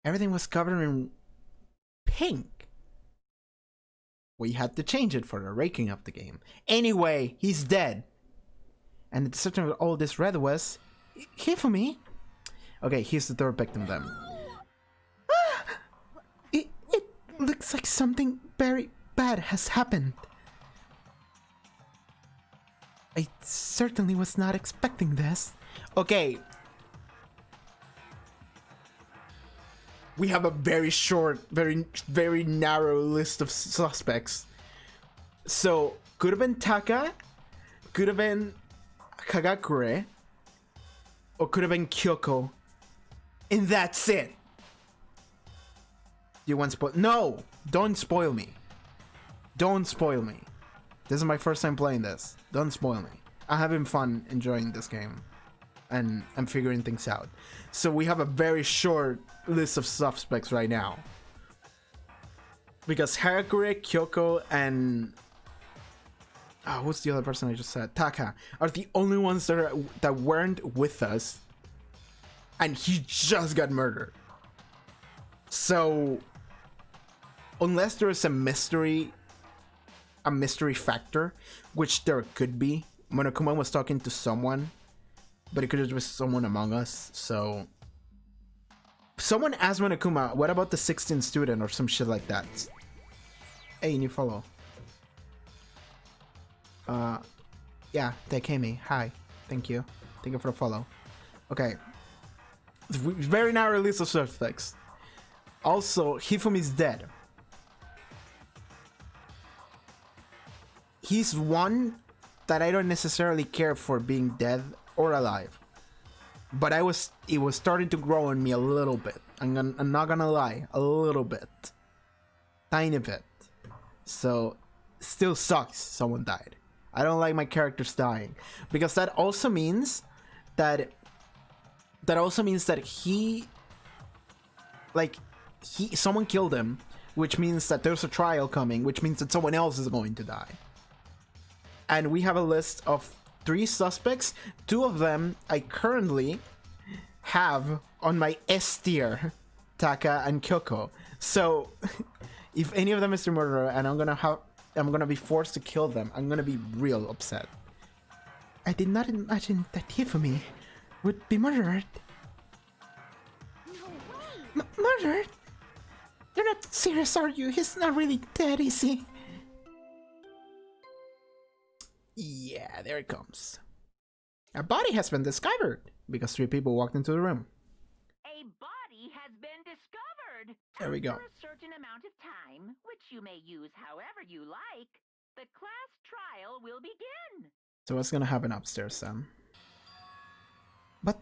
Everything was covered in pink. We had to change it for the raking of the game. Anyway, he's dead. And the deception of all this red was Hifumi. Okay, here's the 3rd victim then. It looks like something very bad has happened. I certainly was not expecting this. Okay. We have a very short, very narrow list of suspects. So, could have been Taka, could have been Kagakure, or could have been Kyoko. And that's it. You want spoil? No! Don't spoil me. Don't spoil me. This is my first time playing this. Don't spoil me. I'm having fun enjoying this game. And I'm figuring things out. So we have a very short list of suspects right now. Because Harakure, Kyoko, and... who's the other person I just said? Taka are the only ones that weren't with us. And he just got murdered. So... unless there is a mystery factor, which there could be. Monokuma was talking to someone, but it could have been someone among us, so... Someone asked Monokuma, what about the 16th student or some shit like that? Hey, new follow. Yeah, Takemi, hi. Thank you. Thank you for the follow. Okay. Very narrow list of suspects. Also, Hifumi's dead. He's one that I don't necessarily care for being dead or alive. But it was starting to grow on me a little bit. I'm not gonna lie, a little bit. Tiny bit. So, still sucks someone died. I don't like my characters dying. Because that also means that someone killed him, which means that there's a trial coming, which means that someone else is going to die. And we have a list of 3 suspects. 2 of them I currently have on my S tier, Taka and Kyoko. So if any of them is the murderer and I'm gonna be forced to kill them, I'm gonna be real upset. I did not imagine that Hifumi would be murdered. No way. Murdered? You're not serious, are you? He's not really dead, is he? Yeah, there it comes. A body has been discovered because 3 people walked into the room. A body has been discovered. There we go. After a certain amount of time, which you may use however you like, the class trial will begin. So what's gonna happen upstairs, Sam? But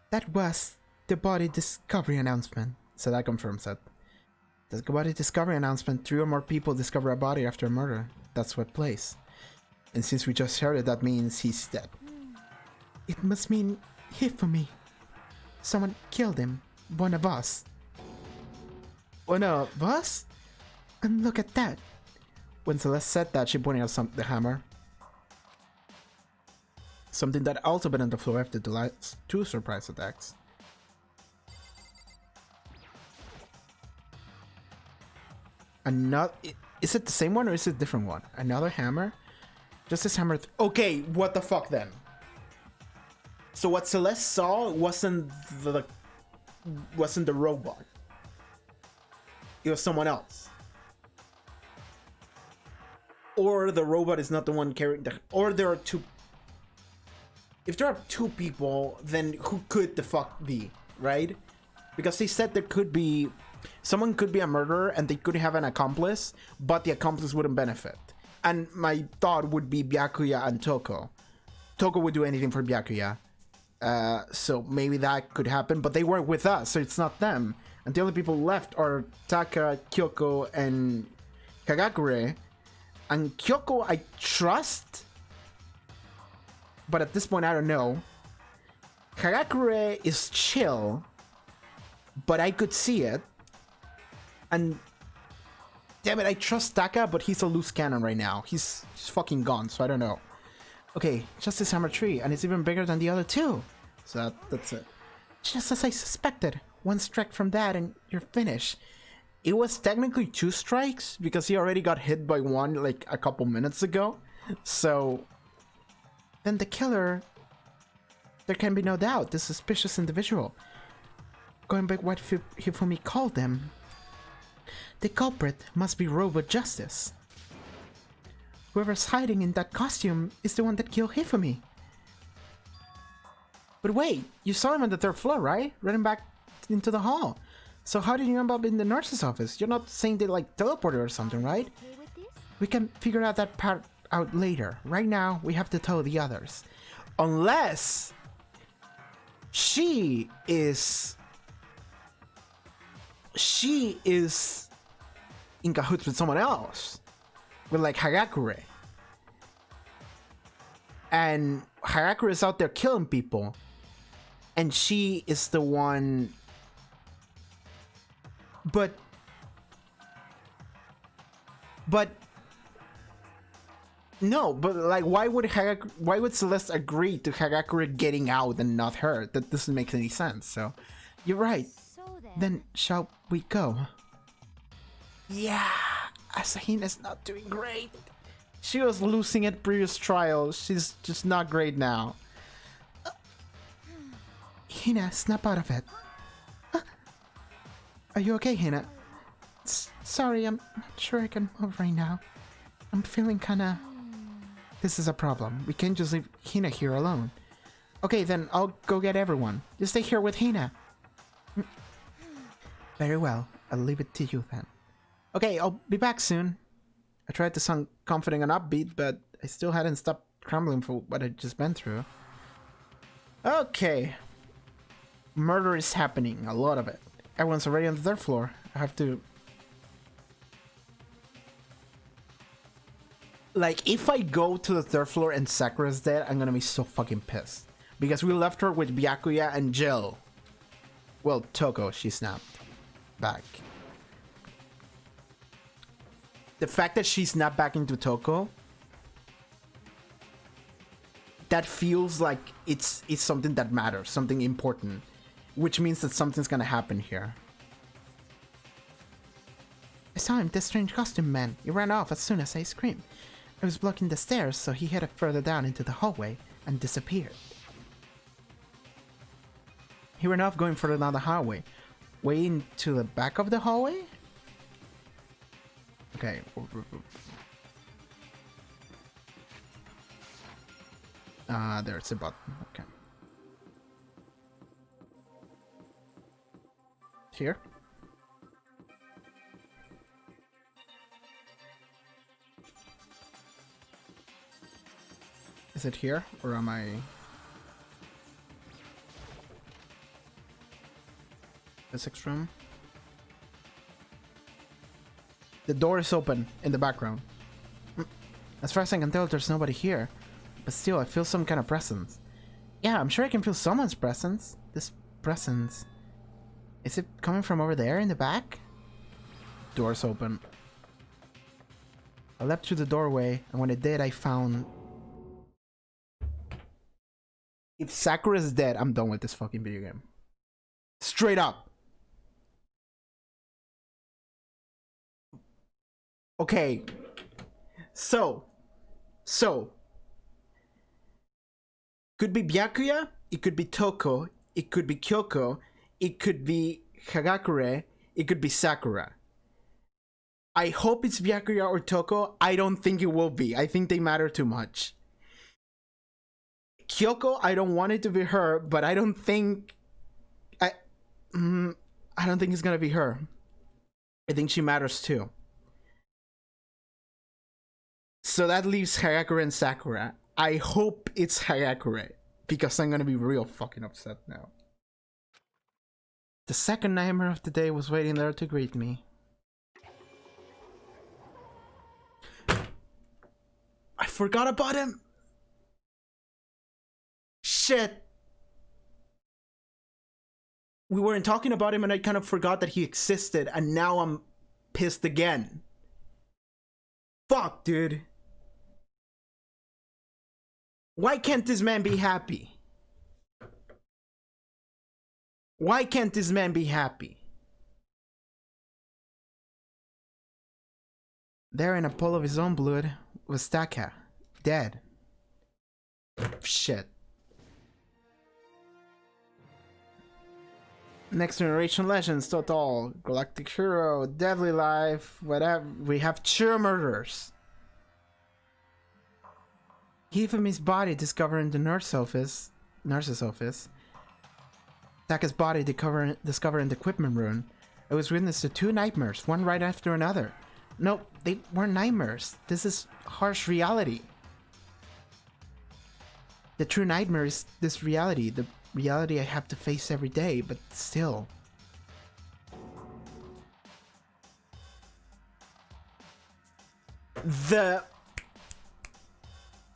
that was the body discovery announcement. So that confirms it. The body discovery announcement, 3 or more people discover a body after a murder. That's what place. And since we just heard it, that means he's dead. It must mean Hifumi. Someone killed him. One of us. One of us? And look at that. When Celeste said that, she pointed out the hammer. Something that also been on the floor after the last 2 surprise attacks. Another... Is it the same one or is it a different one? Another hammer? Just this hammer... Okay, what the fuck then? So what Celeste saw wasn't the robot. It was someone else. Or the robot is not the one carrying the... Or there are 2... If there are 2 people, then who could the fuck be, right? Because they said there could be... Someone could be a murderer and they could have an accomplice, but the accomplice wouldn't benefit. And my thought would be Byakuya and Toko. Toko would do anything for Byakuya. So maybe that could happen, but they weren't with us, so it's not them. And the only people left are Taka, Kyoko, and Kagakure. And Kyoko I trust, but at this point I don't know. Kagakure is chill, but I could see it. And damn it, I trust Taka, but he's a loose cannon right now. He's fucking gone, so I don't know. Okay, just this hammer tree, and it's even bigger than the other 2. So that's it. Just as I suspected. 1 strike from that and you're finished. It was technically 2 strikes because he already got hit by 1 like a couple minutes ago. So then the killer, there can be no doubt, the suspicious individual. Going back what Hifumi called them. The culprit must be Robot Justice. Whoever's hiding in that costume is the one that killed Hifumi. But wait, you saw him on the 3rd floor, right? Running back into the hall. So how did you end up in the nurse's office? You're not saying they like teleported or something, right? We can figure out that part out later. Right now, we have to tell the others. Unless she is in cahoots with someone else. With like Hagakure. And Hagakure is out there killing people. And she is the one... But no, but like why would Celeste agree to Hagakure getting out and not her? That doesn't make any sense. So you're right. So Then shall we go? Yeah, Asahina's not doing great. She was losing at previous trials. She's just not great now. Hina, snap out of it. Are you okay, Hina? Sorry, I'm not sure I can move right now. I'm feeling kinda... This is a problem. We can't just leave Hina here alone. Okay, then I'll go get everyone. You stay here with Hina. Very well. I'll leave it to you then. Okay, I'll be back soon. I tried to sound confident and upbeat, but I still hadn't stopped crumbling for what I'd just been through. Okay. Murder is happening. A lot of it. Everyone's already on the 3rd floor. I have to... Like, if I go to the 3rd floor and Sakura's dead, I'm gonna be so fucking pissed. Because we left her with Byakuya and Jill. Well, Toko, she snapped back. The fact that she snapped back into Toko, that feels like it's something that matters, something important. Which means that something's gonna happen here. I saw him, this strange costume man. He ran off as soon as I screamed. I was blocking the stairs, so he headed further down into the hallway and disappeared. He ran off going further down the hallway. Way into the back of the hallway? Okay. There's a button. Okay. Here? Is it here, or am I... Physics room? The door is open in the background. As far as I can tell, there's nobody here. But still, I feel some kind of presence. Yeah, I'm sure I can feel someone's presence. This presence. Is it coming from over there in the back? Door's open. I leapt through the doorway, and when I did, I found... If Sakura's dead, I'm done with this fucking video game. Straight up. Okay. So. Could be Byakuya, it could be Toko, it could be Kyoko, it could be Hagakure, it could be Sakura. I hope it's Byakuya or Toko. I don't think it will be. I think they matter too much. Kyoko, I don't want it to be her, but I don't think I don't think it's gonna be her. I think she matters too. So that leaves Hagakure and Sakura. I hope it's Hagakure, because I'm gonna be real fucking upset now. The second nightmare of the day was waiting there to greet me. I forgot about him! Shit! We weren't talking about him and I kind of forgot that he existed, and now I'm pissed again. Fuck, dude. Why can't this man be happy? Why can't this man be happy? There in a pool of his own blood was Taka, dead. Shit. Next Generation Legends, Total, Galactic Hero, Deadly Life, whatever. We have two murders. Hifumi's body discovered in the nurse's office. Taka's body discovered in the equipment room. It was witness to two nightmares, one right after another. No, they weren't nightmares. This is harsh reality. The true nightmare is this reality, the reality I have to face every day, but still.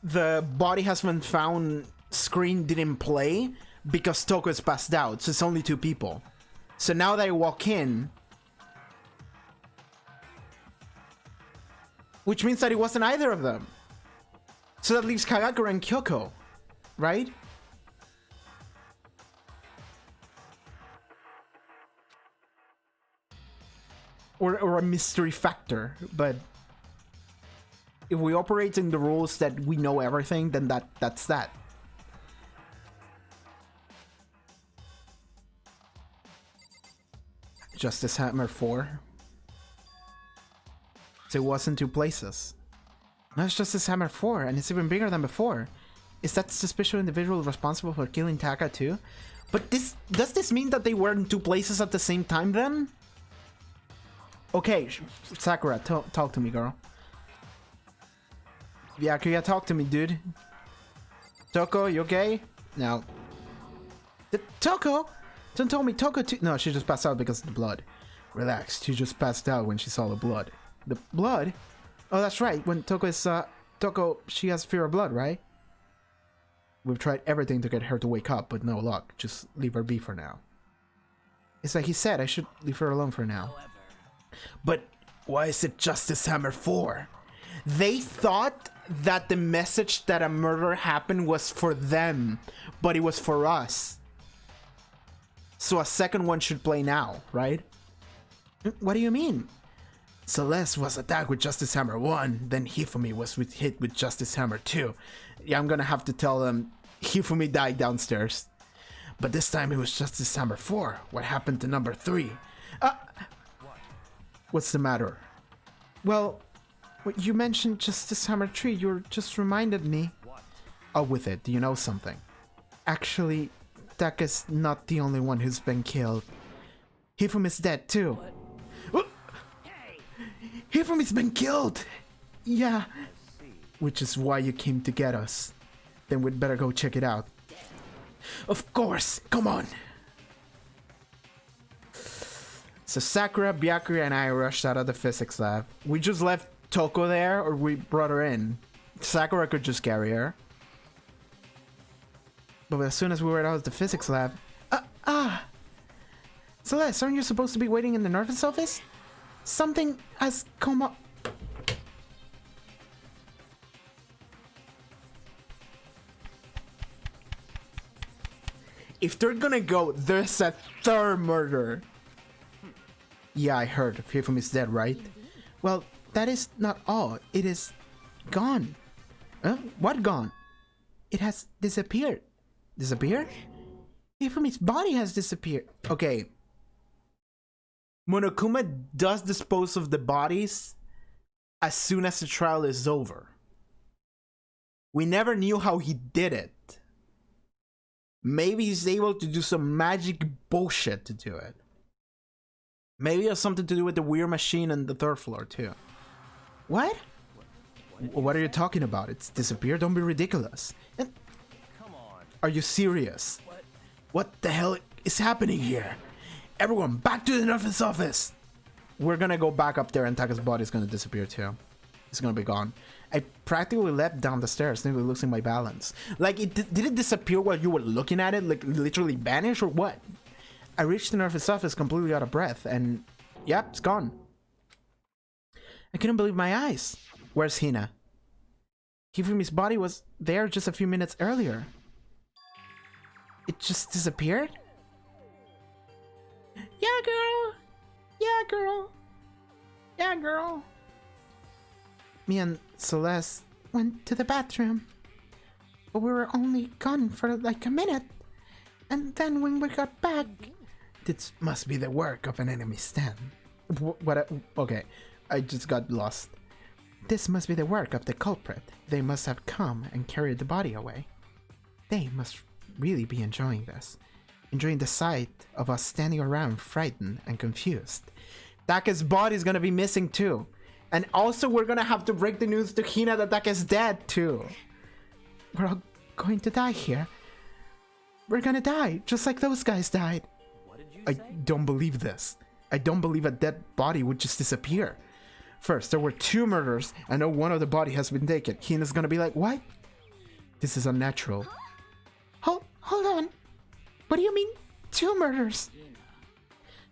The body has been found screen didn't play because Toko is passed out, so it's only two people. So now that I walk in, which means that it wasn't either of them. So that leaves Kagakure and Kyoko, right? Or a mystery factor, but if we operate in the rules that we know everything, then that's that. Justice Hammer 4. So it was in two places. Now it's Justice Hammer 4, and it's even bigger than before. Is that suspicious individual responsible for killing Taka too? But does this mean that they were in two places at the same time then? Okay, Sakura, talk to me, girl. Byakuya, talk to me, dude. Toko, you okay? Now. Toko? Don't tell me Toko too. No, she just passed out because of the blood. Relax, she just passed out when she saw the blood. The blood? Oh, that's right. When Toko is, Toko, she has fear of blood, right? We've tried everything to get her to wake up, but no luck. Just leave her be for now. It's like he said, I should leave her alone for now. But why is it Justice Hammer 4? They thought that the message that a murder happened was for them, but it was for us. So a second one should play now, right? What do you mean? Celeste was attacked with Justice Hammer 1, then Hifumi was hit with Justice Hammer 2. Yeah, I'm gonna have to tell them Hifumi died downstairs. But this time it was Justice Hammer 4. What happened to number 3? What's the matter? Well, when you mentioned Justice Hammer 3, you just reminded me. Oh, with it, do you know something? Actually, Taka's not the only one who's been killed. Hifumi's dead too. Hifumi's been killed! Yeah. Which is why you came to get us. Then we'd better go check it out. Of course! Come on! So Sakura, Byakuya, and I rushed out of the physics lab. We just left Toko there, or we brought her in. Sakura could just carry her. But as soon as we were out of the physics lab... Celeste, aren't you supposed to be waiting in the nurse's office? Something has come up... If they're gonna go, there's a third murder. Yeah, I heard. Hifumi is dead, right? Well, that is not all. It is gone. What gone? It has disappeared. Disappeared? Hifumi's body has disappeared. Okay. Monokuma does dispose of the bodies as soon as the trial is over. We never knew how he did it. Maybe he's able to do some magic bullshit to do it. Maybe it has something to do with the weird machine on the third floor too. What? What are you talking about? It's disappeared? Don't be ridiculous. And Come on. are you serious? What the hell is happening here? Everyone, back to the nurse's office! We're gonna go back up there and Taka's body is gonna disappear too. It's gonna be gone. I practically leapt down the stairs, nearly losing my balance. Like, did it disappear while you were looking at it? Like, literally vanish or what? I reached the nurse's office completely out of breath and... yep, it's gone. I couldn't believe my eyes. Where's Hina? Hifumi's body was there just a few minutes earlier. It just disappeared? Yeah, girl. Yeah, girl. Yeah, girl. Me and Celeste went to the bathroom. But we were only gone for like a minute. And then when we got back... This must be the work of an enemy stand. Okay, I just got lost. This must be the work of the culprit. They must have come and carried the body away. They must really be enjoying this. Enjoying the sight of us standing around frightened and confused. Taka's body is gonna be missing too. And also we're gonna have to break the news to Hina that Taka's dead too. We're all going to die here. We're gonna die, just like those guys died. What did you I say? don't believe this. I don't believe a dead body would just disappear. First, there were 2 murders. I know one of the body has been taken. Hina's gonna be like, what? This is unnatural. Hold on. What do you mean 2 murders?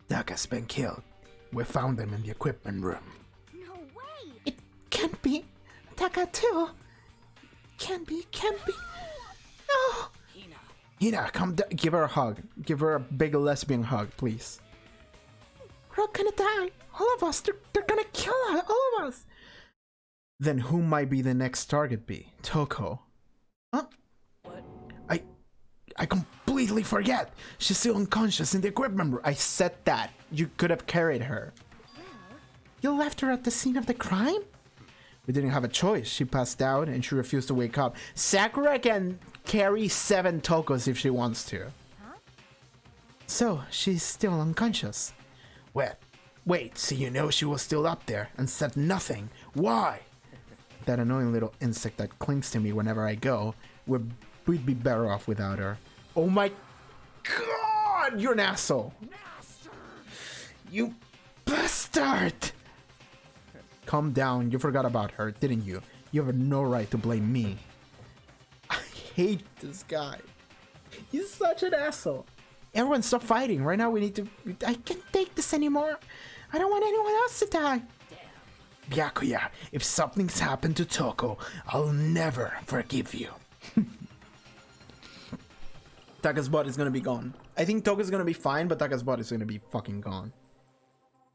Taka's been killed. We found him in the equipment room. No way! It can't be. Taka too. Can't be. No. Hina, come down. Give her a hug. Give her a big lesbian hug, please. We're all gonna die. All of us. They're gonna kill us. All of us. Then who might be the next target be? Toko. Huh? What? I completely forget. She's still unconscious in the equipment room. I said that. You could have carried her. You left her at the scene of the crime? We didn't have a choice. She passed out and she refused to wake up. Sakura can carry 7 Tokos if she wants to. Huh? So, she's still unconscious. Wait, so you know she was still up there and said nothing. Why? That annoying little insect that clings to me whenever I go, we'd be better off without her. Oh my god, you're an asshole. You bastard! Calm down, you forgot about her, didn't you? You have no right to blame me. I hate this guy. He's such an asshole. Everyone stop fighting. Right now we need to... I can't take this anymore. I don't want anyone else to die. Byakuya, if something's happened to Toko, I'll never forgive you. Taka's body's gonna be gone. I think Toko's gonna be fine, but Taka's body's gonna be fucking gone.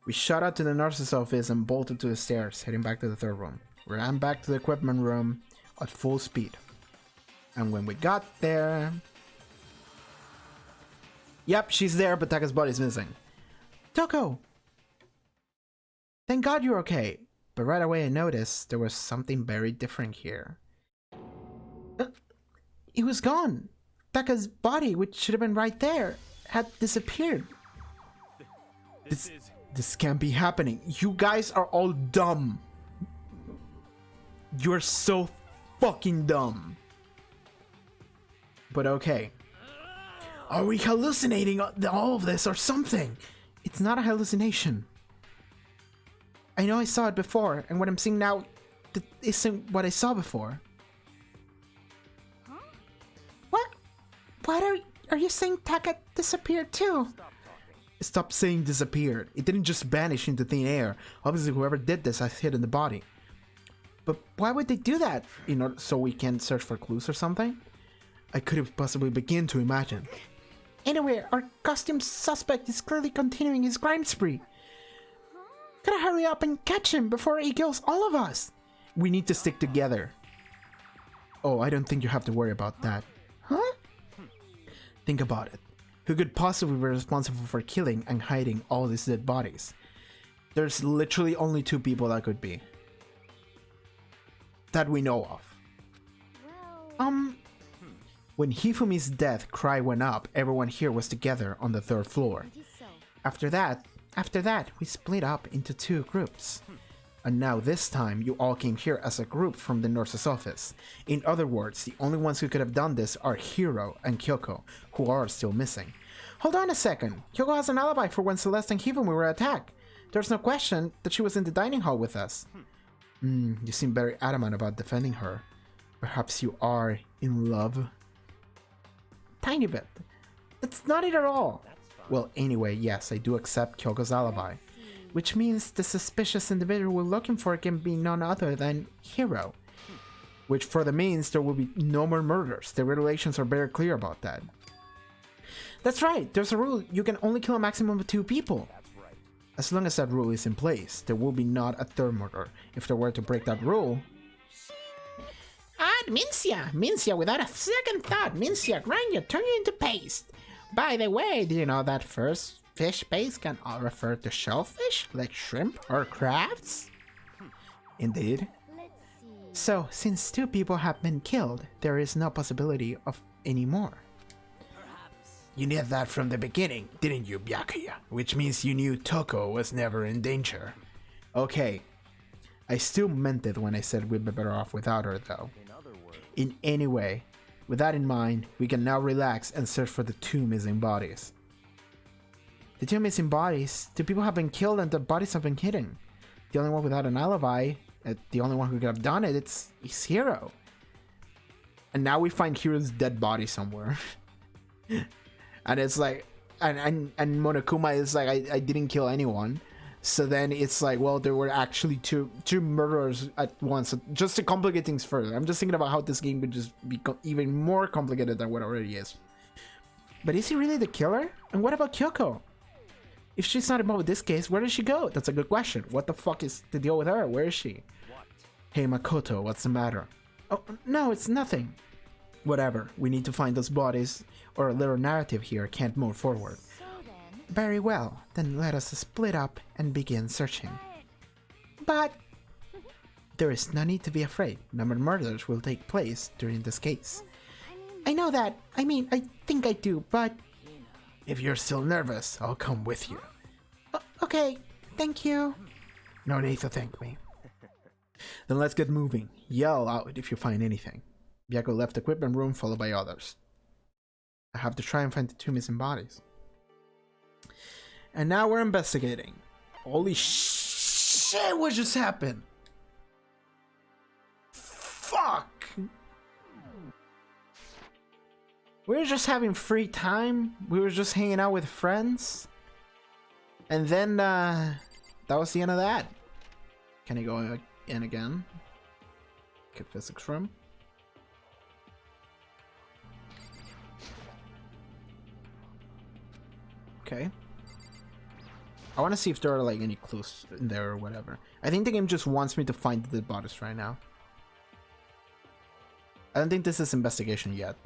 We shot out to the nurse's office and bolted to the stairs, heading back to the 3rd room. We ran back to the equipment room at full speed. And when we got there... Yep, she's there, but Taka's body's missing. Toko! Thank God you're okay. But right away I noticed there was something very different here. It was gone. Taka's body, which should have been right there, had disappeared. This can't be happening. You guys are all dumb. You're so fucking dumb. But okay. Are we hallucinating all of this or something? It's not a hallucination. I know I saw it before, and what I'm seeing now isn't what I saw before. Huh? What? What are you saying Taka disappeared too? Stop talking. Stop saying disappeared. It didn't just vanish into thin air. Obviously whoever did this has hidden the body. But why would they do that? You know, so we can search for clues or something? I could have possibly begin to imagine. Anyway, our costume suspect is clearly continuing his crime spree. Gotta hurry up and catch him before he kills all of us. We need to stick together. Oh, I don't think you have to worry about that. Huh? Think about it. Who could possibly be responsible for killing and hiding all these dead bodies? There's literally only two people that could be. That we know of. Well, When Hifumi's death cry went up, everyone here was together on the 3rd floor. it is so. After that, we split up into 2 groups. And now this time, you all came here as a group from the nurse's office. In other words, the only ones who could have done this are Hiro and Kyoko, who are still missing. Hold on a second. Kyoko has an alibi for when Celeste and Hifumi were attacked. There's no question that she was in the dining hall with us. You seem very adamant about defending her. Perhaps you are in love? Tiny bit. That's not it at all. Well, anyway, yes, I do accept Kyoko's alibi. Which means the suspicious individual we're looking for can be none other than Hiro. Which further means there will be no more murders. The regulations are very clear about that. That's right, there's a rule. You can only kill a maximum of 2 people. That's right. As long as that rule is in place, there will be not a 3rd murder. If there were to break that rule... Mincia, without a second thought, Mincia, grind you, turn you into paste. By the way, do you know that first fish paste can all refer to shellfish, like shrimp or crabs? Indeed. Let's see. So, since 2 people have been killed, there is no possibility of any more. You knew that from the beginning, didn't you, Byakuya? Which means you knew Toko was never in danger. Okay. I still meant it when I said we'd be better off without her, though. In other words, In any way, with that in mind, we can now relax and search for the 2 missing bodies. The 2 missing bodies? 2 people have been killed and the bodies have been hidden. The only one without an alibi, the only one who could have done it, it's Hiro. And now we find Hiro's dead body somewhere. And it's like, and Monokuma is like, I didn't kill anyone. So then it's like, well, there were actually two murderers at once, just to complicate things further. I'm just thinking about how this game could just become even more complicated than what it already is. But is he really the killer? And what about Kyoko? If she's not involved with this case, where does she go? That's a good question. What the fuck is the deal with her? Where is she? what? Hey Makoto, what's the matter? Oh, no, it's nothing. Whatever, we need to find those bodies, or a little narrative here can't move forward. So then, Very well, then let us split up and begin searching. But there is no need to be afraid. No more murders will take place during this case. I know that. I mean, I think I do, but... If you're still nervous, I'll come with you. Okay, thank you. No need to thank me. Then let's get moving. Yell out if you find anything. Byaku left the equipment room followed by others. I have to try and find the 2 missing bodies. And now we're investigating. Holy shit, what just happened? Fuck! We were just having free time. We were just hanging out with friends. And then, that was the end of that. Can I go in again? Get physics room. Okay. I want to see if there are like any clues in there or whatever. I think the game just wants me to find the dead bodies right now. I don't think this is investigation yet.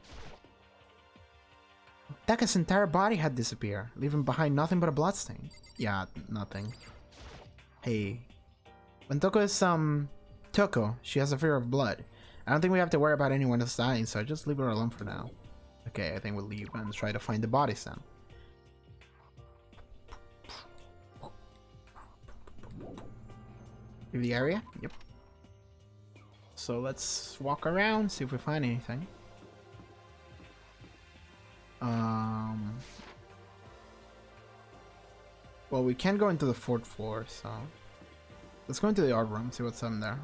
Taka's entire body had disappeared, leaving behind nothing but a bloodstain. Yeah, nothing. Hey. When Toko is, Toko, she has a fear of blood. I don't think we have to worry about anyone else dying, so I just leave her alone for now. Okay, I think we'll leave and try to find the bodies then. Leave the area? Yep. So let's walk around, see if we find anything. Well, we can't go into the 4th floor, so let's go into the art room, see what's in there.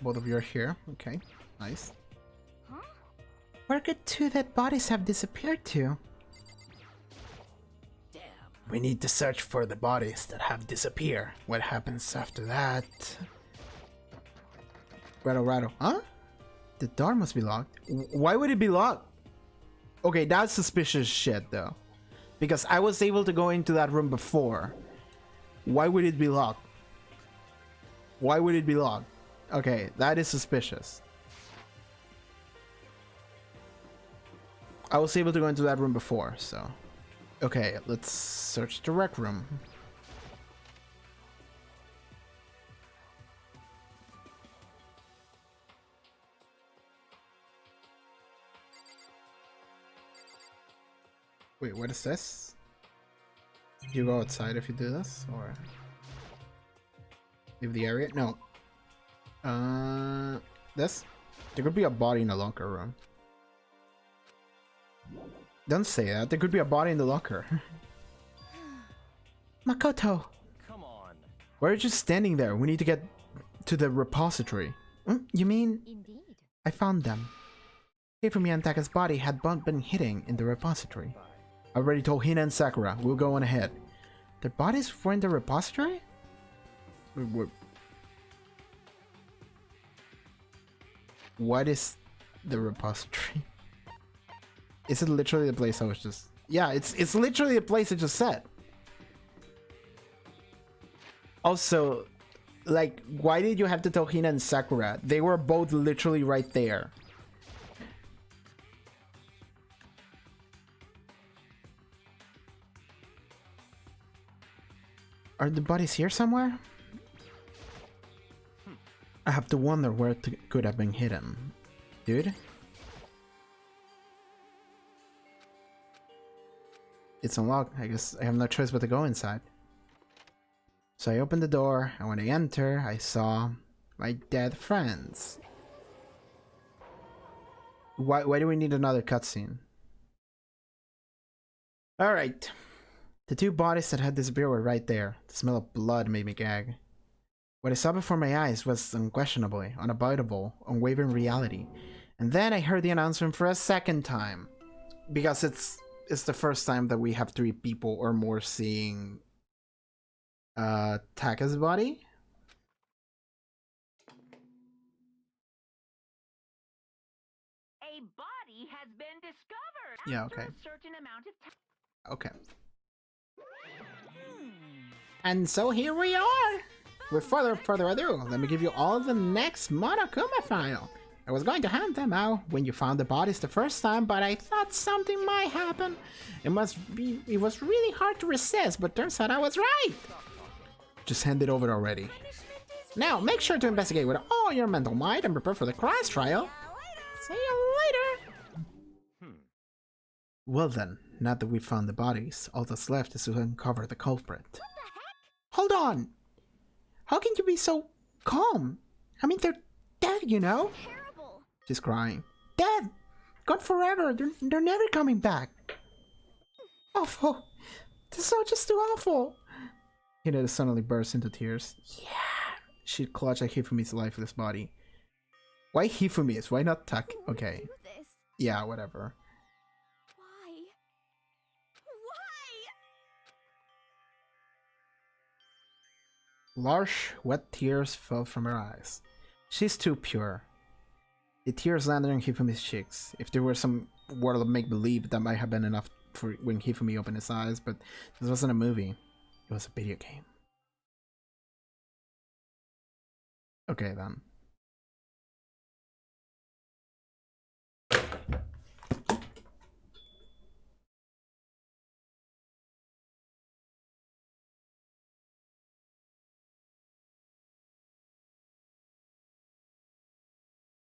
Both of you are here. Okay, nice. Huh? Where could 2 dead bodies have disappeared to? Damn. We need to search for the bodies that have disappeared. What happens after that? Rattle. Huh? The door must be locked. Why would it be locked? Okay, that's suspicious shit though. Because I was able to go into that room before. Why would it be locked? Why would it be locked? Okay, that is suspicious. I was able to go into that room before, so... Okay, let's search the rec room. Wait, what is this? Do you go outside if you do this, or leave the area? No. This? There could be a body in the locker room. Don't say that. There could be a body in the locker. Makoto! Come on. Why are you just standing there? We need to get to the repository. You mean? Indeed. I found them. Hifumi and Taka's body had both been hidden in the repository. I already told Hina and Sakura. We'll go on ahead. Their bodies were in the repository? What is the repository? Is it literally the place I was just... Yeah, it's literally the place I just said. Also, like, why did you have to tell Hina and Sakura? They were both literally right there. Are the bodies here somewhere? I have to wonder where it could have been hidden. Dude? It's unlocked. I guess I have no choice but to go inside. So I opened the door, and when I enter, I saw my dead friends. Why do we need another cutscene? Alright. The 2 bodies that had disappeared were right there. The smell of blood made me gag. What I saw before my eyes was unquestionably, unavoidable, unwavering reality. And then I heard the announcement for a second time. Because it's the first time that we have 3 people or more seeing Taka's body. A body has been discovered. Yeah, after okay. A certain amount of time. Okay. And so here we are! With further ado, let me give you all the next Monokuma file. I was going to hand them out when you found the bodies the first time, but I thought something might happen. It was really hard to resist, but turns out I was right. Just hand it over already. Now, make sure to investigate with all your mental might and prepare for the class trial. See you later! Well then, now that we've found the bodies, all that's left is to uncover the culprit. Hold on! How can you be so calm? I mean, they're dead, you know? Terrible. She's crying. Dead! Gone forever! They're never coming back! Awful! This is all just too awful! Hina suddenly burst into tears. Yeah! She clutched at Hifumi's lifeless body. Why Hifumi's? Why not Tak? Okay. Do this. Yeah, whatever. Why? Why? Large, wet tears fell from her eyes. She's too pure. The tears landed on Hifumi's cheeks. If there were some world of make-believe, that might have been enough for when Hifumi opened his eyes, but this wasn't a movie. It was a video game. Okay, then.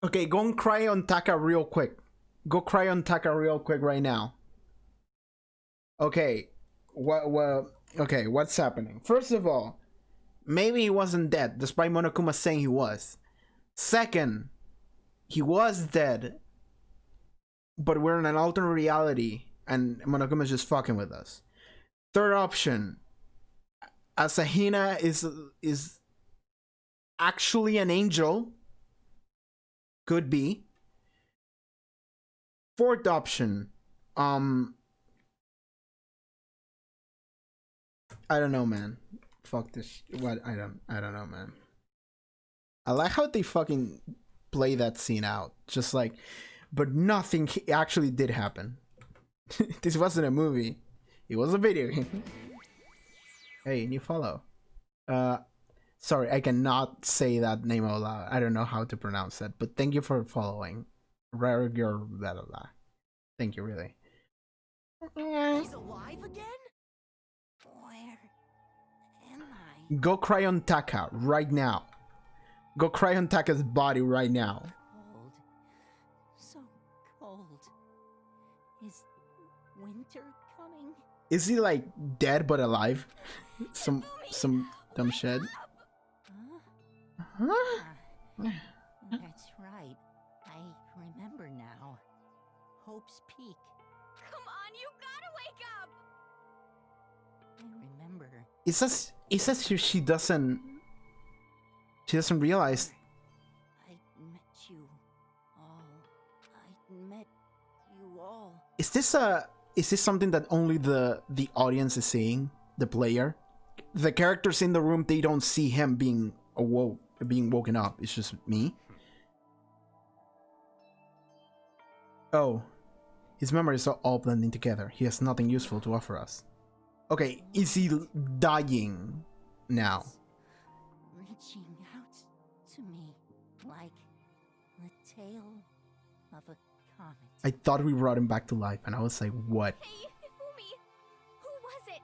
Okay, go and cry on Taka real quick. Go cry on Taka real quick right now. Okay, okay, what's happening? First of all, maybe he wasn't dead, despite Monokuma saying he was. Second, he was dead, but we're in an alternate reality, and Monokuma is just fucking with us. Third option, Asahina is actually an angel. Could be. Fourth option, I don't know, man. Fuck this. What? I don't know, man. I like how they fucking play that scene out, just like, but nothing actually did happen. This wasn't a movie. It was a video game. Hey, new follow. Sorry, I cannot say that name out loud. I don't know how to pronounce that, but thank you for following. Thank you, really. He's alive again? Where am I? Go cry on Taka right now. Go cry on Taka's body right now. Cold. So cold. Is winter coming? Is he like dead but alive? some dumb shit. Huh? Huh? That's right. I remember now. Hope's Peak. Come on, you gotta wake up! I remember. It says she doesn't realize. I met you all. I met you all. Is this something that only the audience is seeing? The player? The characters in the room, they don't see him being woken up. It's just me. Oh. His memories are all blending together. He has nothing useful to offer us. Okay, is he dying now? Reaching out to me like the tail of a comet. I thought we brought him back to life, and I was like, what? Hey, Hifumi! Who was it?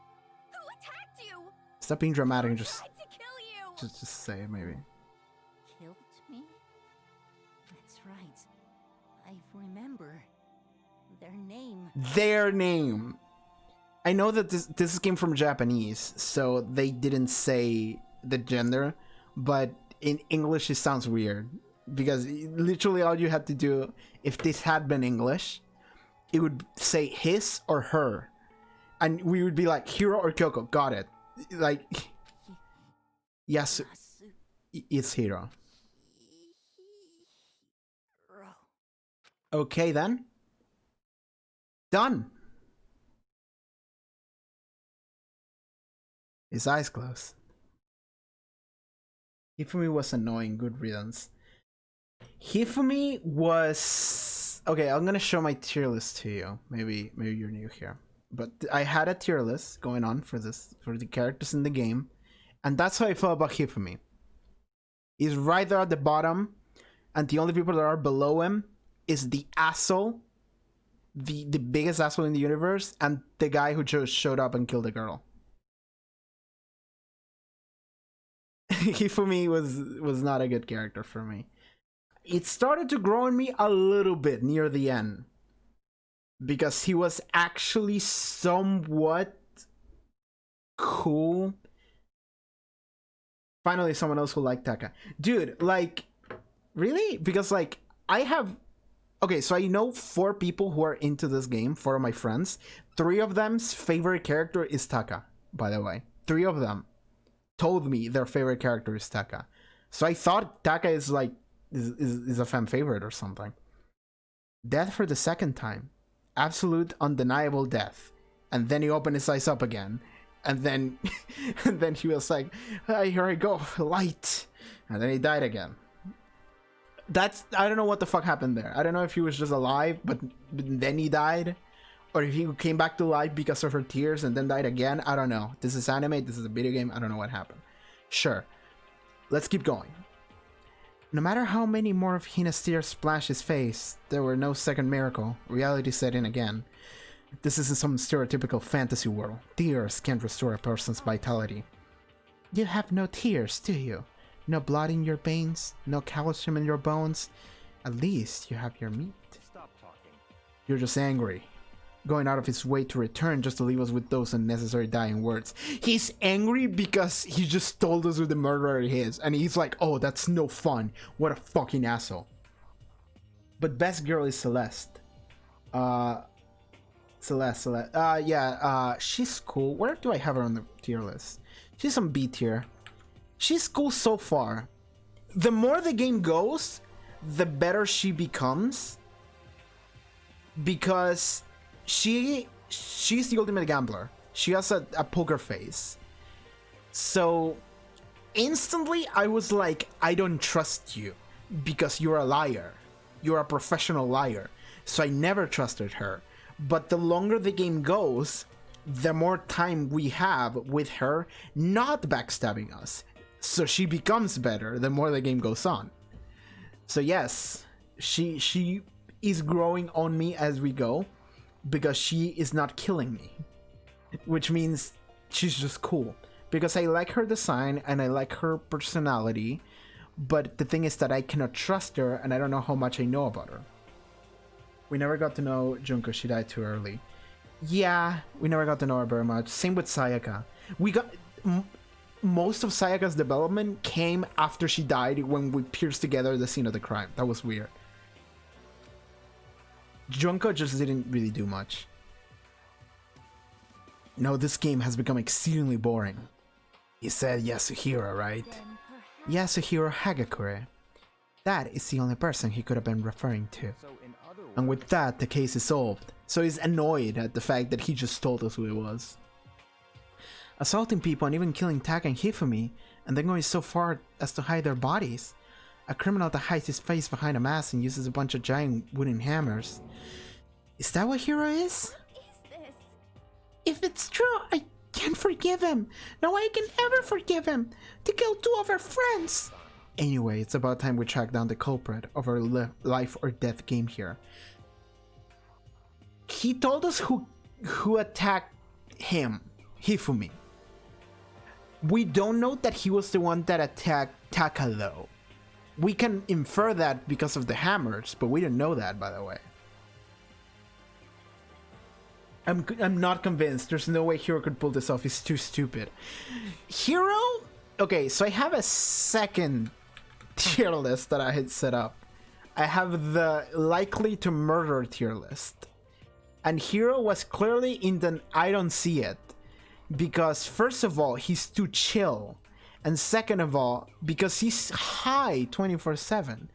Who attacked you? Stop being dramatic and Who just tried to kill you? just say it, maybe. Killed me? That's right. I remember their name. Their name. I know that this came from Japanese, so they didn't say the gender, but in English it sounds weird because literally all you had to do, if this had been English, it would say his or her, and we would be like Hiro or Kyoko. Got it. Like, yes, it's Hiro. Okay then. Done. His eyes closed. Hifumi was annoying. Good riddance. Hifumi was... Okay, I'm gonna show my tier list to you. Maybe you're new here. But I had a tier list going on for the characters in the game. And that's how I felt about Hifumi. He's right there at the bottom. And the only people that are below him is the asshole. The biggest asshole in the universe. And the guy who just showed up and killed a girl. Hifumi was not a good character for me. It started to grow on me a little bit near the end. Because he was actually somewhat cool. Finally, someone else who liked Taka. Dude, like, really? Because, like, I have... Okay, so I know 4 people who are into this game, 4 of my friends. 3 of them's favorite character is Taka, by the way. 3 of them told me their favorite character is Taka. So I thought Taka is, like, is a fan favorite or something. Death for the second time. Absolute undeniable death. And then he opened his eyes up again. And then and then he was like, hey, here I go, light. And then he died again. I don't know what the fuck happened there. I don't know if he was just alive, but then he died. Or if he came back to life because of her tears and then died again. I don't know. This is anime, this is a video game, I don't know what happened. Sure. Let's keep going. No matter how many more of Hina's tears splashed his face, there were no second miracle. Reality set in again. This isn't some stereotypical fantasy world. Tears can't restore a person's vitality. You have no tears, do you? No blood in your veins, no calcium in your bones. At least you have your meat. Stop talking. You're just angry. going out of his way to return just to leave us with those unnecessary dying words. He's angry because he just told us who the murderer is, and he's like, oh, that's no fun. What a fucking asshole. But best girl is Celeste. Celeste. She's cool. Where do I have her on the tier list? She's on B tier. She's cool so far. The more the game goes, the better she becomes. Because she's the ultimate gambler. She has a poker face. So instantly I was like, I don't trust you because you're a liar. You're a professional liar. So I never trusted her. But the longer the game goes, the more time we have with her not backstabbing us. So she becomes better the more the game goes on. So yes, she is growing on me as we go because she is not killing me. Which means she's just cool. Because I like her design and I like her personality. But the thing is that I cannot trust her and I don't know how much I know about her. We never got to know Junko, she died too early. Yeah, we never got to know her very much. Same with Sayaka. We got... most of Sayaka's development came after she died when we pieced together the scene of the crime. That was weird. Junko just didn't really do much. No, this game has become exceedingly boring. You said Yasuhiro, right? Yasuhiro Hagakure. That is the only person he could have been referring to. And with that, the case is solved. So he's annoyed at the fact that he just told us who it was. Assaulting people and even killing Taka and Hifumi, and then going so far as to hide their bodies. A criminal that hides his face behind a mask and uses a bunch of giant wooden hammers. Is that what Hiro is? What is this? If it's true, I can't forgive him. No way I can ever forgive him. To kill two of our friends. Anyway, it's about time we track down the culprit of our life or death game here. He told us who attacked him, Hifumi. We don't know that he was the one that attacked Taka though. We can infer that because of the hammers, but we didn't know that, by the way. I'm not convinced. There's no way Hiro could pull this off. He's too stupid. Hiro? Okay, so I have a second tier list that I had set up. I have the likely to murder tier list. And Hiro was clearly in the I don't see it. Because first of all, he's too chill. And second of all, because he's high 24/7.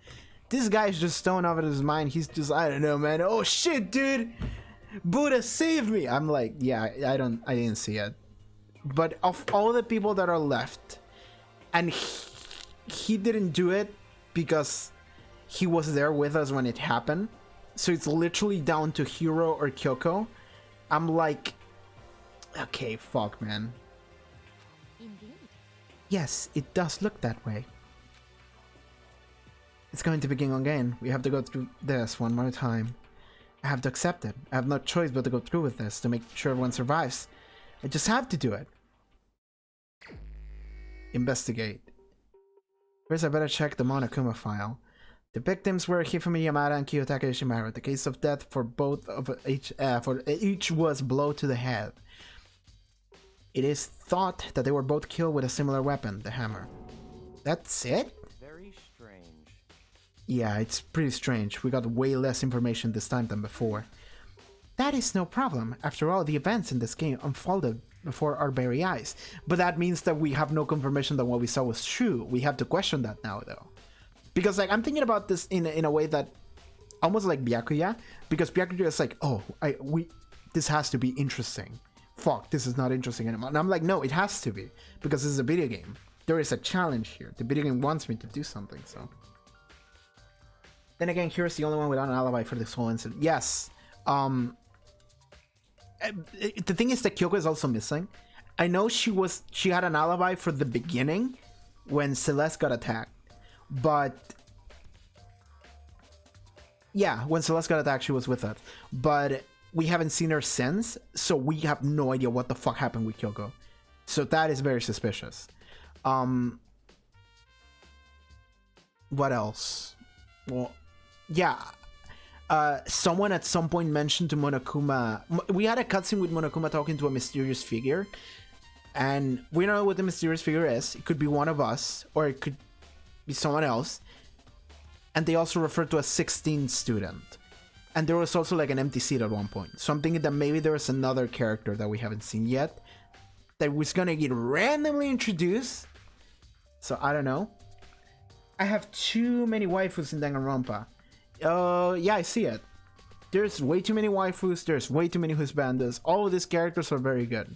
This guy's just stoned out of his mind. He's just, I don't know, man. Oh shit, dude. Buddha, save me. I'm like, yeah, I didn't see it. But of all the people that are left, and he didn't do it because he was there with us when it happened. So it's literally down to Hiro or Kyoko. I'm like, okay, fuck, man. Indeed. Yes, it does look that way. It's going to begin again. We have to go through this one more time. I have to accept it. I have no choice but to go through with this to make sure everyone survives. I just have to do it. Investigate. First, I better check the Monokuma file. The victims were Hifumi Yamada and Kiyotaka Yoshimaru. The case of death for both of each was blow to the head. It is thought that they were both killed with a similar weapon, the hammer. That's it? Very strange. Yeah, it's pretty strange. We got way less information this time than before. That is no problem. After all, the events in this game unfolded before our very eyes. But that means that we have no confirmation that what we saw was true. We have to question that now, though. Because, like, I'm thinking about this in a way that almost like Byakuya. Because Byakuya is like, oh, this has to be interesting. Fuck, this is not interesting anymore. And I'm like, no, it has to be. Because this is a video game. There is a challenge here. The video game wants me to do something, so. Then again, here's the only one without an alibi for this whole incident. Yes. The thing is that Kyoko is also missing. I know she had an alibi for the beginning when Celeste got attacked. But yeah, when Celeste got attacked, she was with us. But we haven't seen her since, so we have no idea what the fuck happened with Kyoko. So that is very suspicious. What else? Well, yeah, someone at some point mentioned to Monokuma. We had a cutscene with Monokuma talking to a mysterious figure, and we don't know what the mysterious figure is. It could be one of us, or it could be someone else. And they also referred to a 16th student. And there was also like an empty seat at one point. So I'm thinking that maybe there was another character that we haven't seen yet that was gonna get randomly introduced. So I don't know. I have too many waifus in Danganronpa. Yeah, I see it. There's way too many waifus, there's way too many husbandos. All of these characters are very good.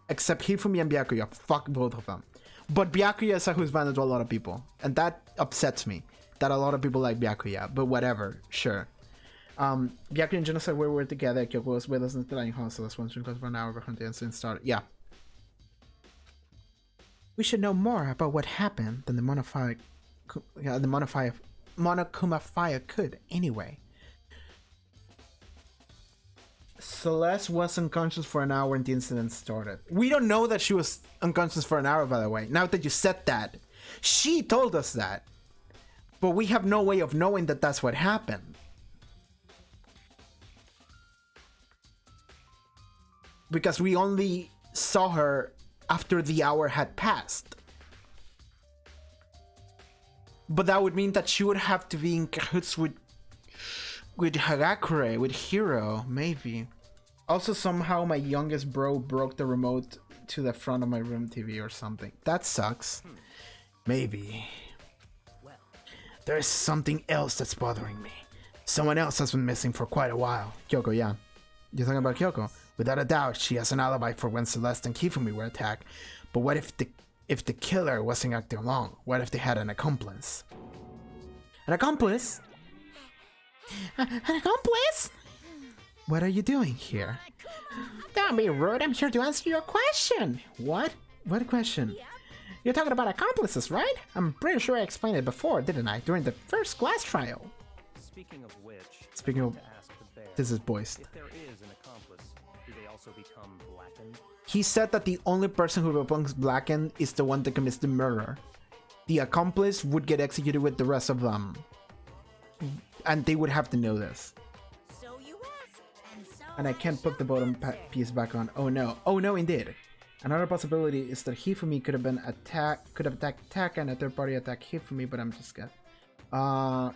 Except Hifumi and Byakuya. Fuck both of them. But Byakuya is a husbando to a lot of people. And that upsets me. That a lot of people like Byakuya. But whatever, sure. Byakuya and Genocide were together. Kyoko was with us in the dining hall, so that's one close for an hour before the incident started. Yeah. We should know more about what happened than the Monokuma fire could, anyway. Celeste was unconscious for an hour when the incident started. We don't know that she was unconscious for an hour, by the way. Now that you said that. She told us that. But we have no way of knowing that that's what happened. Because we only saw her after the hour had passed. But that would mean that she would have to be in cahoots with Hagakure, with Hiro, maybe. Also, somehow my youngest bro broke the remote to the front of my room TV or something. That sucks. Maybe. There's something else that's bothering me. Someone else has been missing for quite a while. Kyoko, yeah. You're talking about Kyoko? Without a doubt, she has an alibi for when Celeste and Kifumi were attacked. But what if the killer wasn't acting alone? What if they had an accomplice? An accomplice? An accomplice? What are you doing here? Don't be rude, I'm here to answer your question. What? What question? You're talking about accomplices, right? I'm pretty sure I explained it before, didn't I? During the first class trial. Speaking of which, Speaking of- I have to ask the bear, This is voiced. if there is an accomplice, do they also become blackened? He said that the only person who becomes blackened is the one that commits the murder. The accomplice would get executed with the rest of them. And they would have to know this. So you ask, and so And I can't put the bottom piece back on. Oh no. Oh no, indeed. Another possibility is that Hifumi could have attacked Taka and a third party attacked Hifumi, but I'm just guessing. No,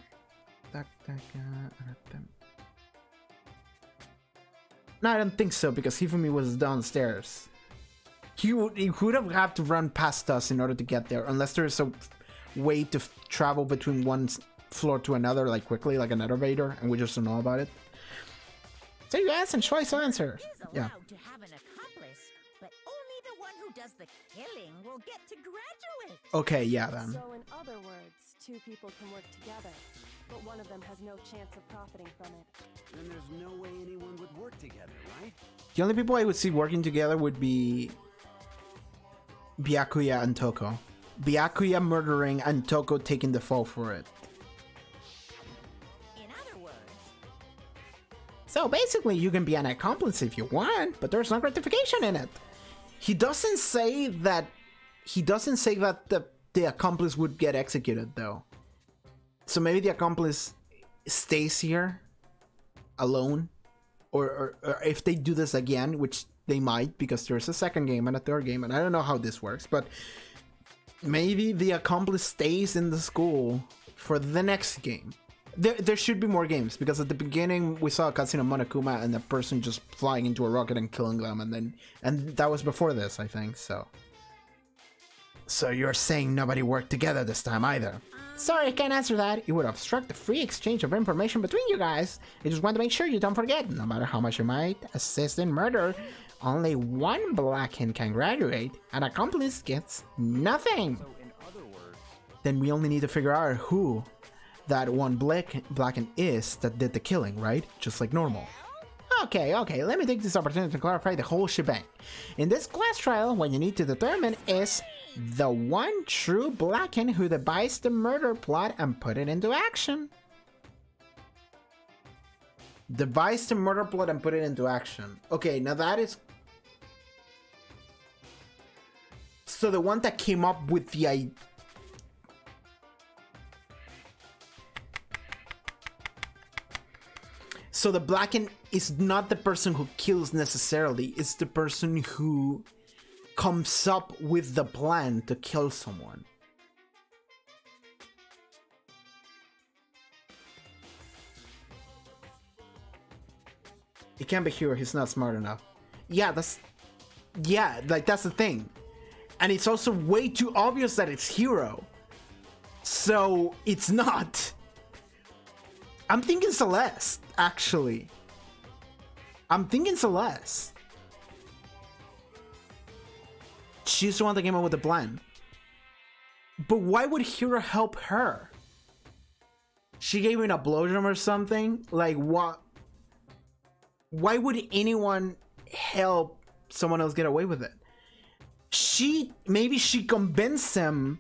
I don't think so, because Hifumi was downstairs. He would have had to run past us in order to get there, unless there's a way to travel between one floor to another, like quickly, like an elevator, and we just don't know about it. So you ask and choice answer. Is allowed Yeah. to have an accomplice, but only the one who does the killing will get to graduate. Okay, yeah then. So in other words, two people can work together, but one of them has no chance of profiting from it. Then there's no way anyone would work together, right? The only people I would see working together would be Byakuya and Toko. Byakuya murdering and Toko taking the fall for it. In other words, So basically, you can be an accomplice if you want, but there's no gratification in it. He doesn't say that. He doesn't say that the accomplice would get executed, though. So maybe the accomplice stays here alone, or if they do this again, which they might, because there's a second game and a third game, and I don't know how this works, but maybe the accomplice stays in the school for the next game. There should be more games, because at the beginning we saw a cutscene of Monokuma and the person just flying into a rocket and killing them, and that was before this, I think. So you're saying nobody worked together this time either? Sorry, I can't answer that. It would obstruct the free exchange of information between you guys. I just want to make sure you don't forget, no matter how much you might assist in murder, only one Blackhand can graduate. An accomplice gets nothing. So, in other words, Then we only need to figure out who that one Blackhand is that did the killing, right? Just like normal. Okay, let me take this opportunity to clarify the whole shebang. In this class trial, what you need to determine is the one true Blackhand who devised the murder plot and put it into action. Devised the murder plot and put it into action. Okay, now that is... So the one that came up with the idea... So the Blacken is not the person who kills necessarily, it's the person who comes up with the plan to kill someone. It can't be Hero, he's not smart enough. Yeah, that's the thing. And it's also way too obvious that it's Hero. So it's not. I'm thinking Celeste, actually. I'm thinking Celeste. She's the one that came up with the plan. But why would Hero help her? She gave him a blowjob or something? Like, what? Why would anyone help someone else get away with it? Maybe she convinced him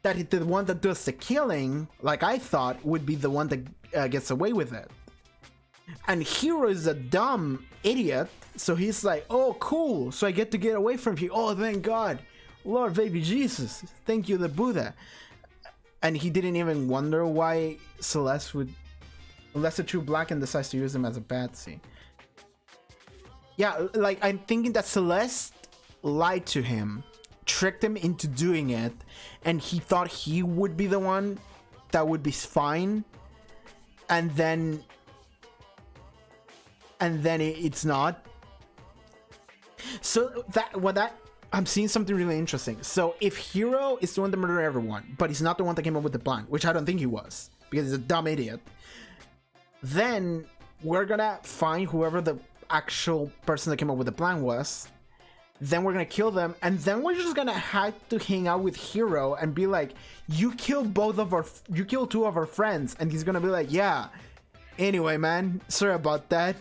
that the one that does the killing, like I thought, would be the one that gets away with it. And Hero is a dumb idiot, so he's like, oh cool, so I get to get away from you. Oh, thank God. Lord baby Jesus, thank you the Buddha. And he didn't even wonder why Celeste would, unless a true Blacken decides to use him as a patsy. Yeah, like I'm thinking that Celeste lied to him, tricked him into doing it, and he thought he would be the one that would be fine, and then it's not. So I'm seeing something really interesting. So if Hero is the one that murdered everyone, but he's not the one that came up with the plan, which I don't think he was, because he's a dumb idiot, then we're gonna find whoever the actual person that came up with the plan was, then we're gonna kill them, and then we're just gonna have to hang out with Hero and be like, you killed two of our friends, and he's gonna be like, yeah, anyway man, sorry about that.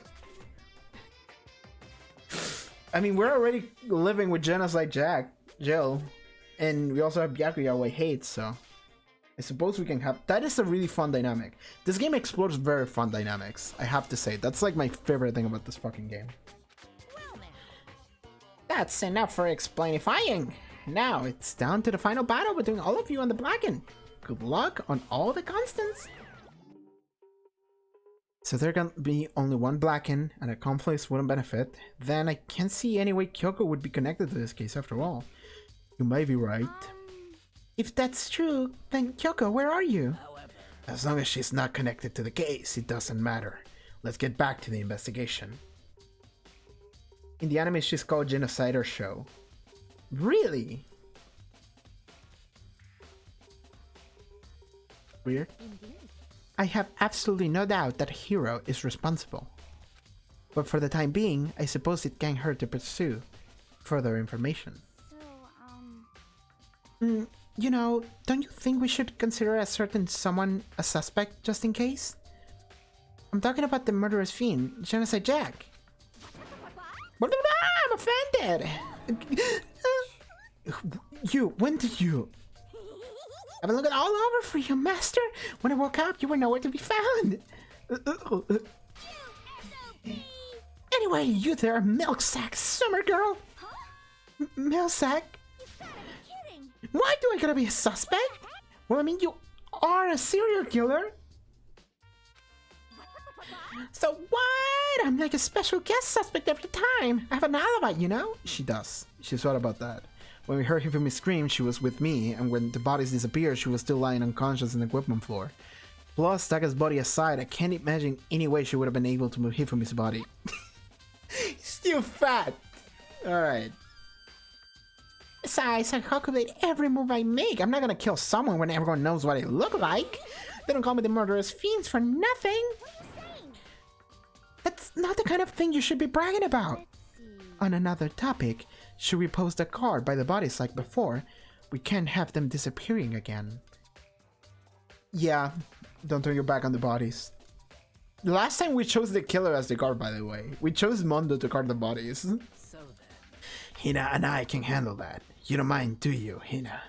I mean, we're already living with Genocide Jill, and we also have Byakuya who I hate, so I suppose we can have... That is a really fun dynamic. This game explores very fun dynamics, I have to say. That's like my favorite thing about this fucking game. That's enough for explainifying. Now it's down to the final battle between all of you and the Blacken. Good luck on all the constants. So there can be only one Blacken and a conflict wouldn't benefit. Then I can't see any way Kyoko would be connected to this case after all. You may be right. If that's true, then Kyoko, where are you? As long as she's not connected to the case, it doesn't matter. Let's get back to the investigation. In the anime, she's called Genocider Show. Really? Weird. I have absolutely no doubt that Hero is responsible. But for the time being, I suppose it can't hurt to pursue further information. You know, don't you think we should consider a certain someone a suspect just in case? I'm talking about the murderous fiend, Genocide Jack. I'm offended! When did you? I've been looking all over for you, master! When I woke up, you were nowhere to be found! Anyway, you there, milk sack summer girl! Milk sack? Why do I gotta be a suspect? Well, I mean, you are a serial killer! So what? I'm like a special guest suspect every time. I have an alibi, you know? She does. She's right about that. When we heard Hifumi scream, she was with me, and when the bodies disappeared, she was still lying unconscious on the equipment floor. Plus, Taka's body aside, I can't imagine any way she would have been able to move Hifumi's body. Still fat! Alright. Besides, I calculate every move I make. I'm not gonna kill someone when everyone knows what I look like. They don't call me the murderous fiends for nothing. That's not the kind of thing you should be bragging about. On another topic, should we post a card by the bodies like before? We can't have them disappearing again. Yeah, don't turn your back on the bodies. The last time we chose the killer as the guard, by the way. We chose Mondo to guard the bodies. So then. Hina and I can handle that. You don't mind, do you, Hina?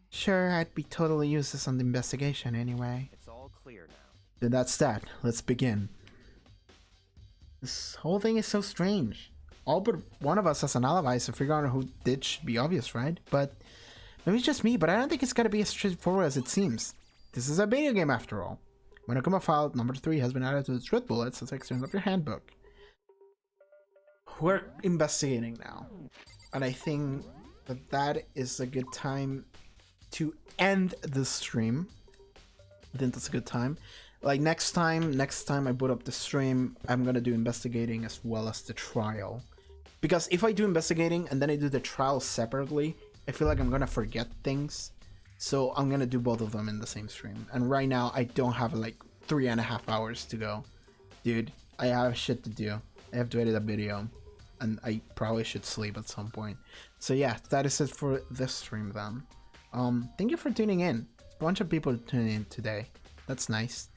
Sure, I'd be totally useless on the investigation anyway. It's all clear now. Then that's that. Let's begin. This whole thing is so strange. All but one of us has an alibi, so figuring out who did should be obvious, right? But maybe it's just me, but I don't think it's gonna be as straightforward as it seems. This is a video game after all. Monokuma file number 3 has been added to the truth bullets as external of your handbook. We're investigating now, and I think that is a good time to end the stream. I think that's a good time. Like next time I put up the stream, I'm gonna do investigating as well as the trial. Because if I do investigating and then I do the trial separately, I feel like I'm gonna forget things. So I'm gonna do both of them in the same stream. And right now I don't have like 3.5 hours to go. Dude, I have shit to do. I have to edit a video. And I probably should sleep at some point. So yeah, that is it for this stream then. Thank you for tuning in. A bunch of people tuning in today. That's nice.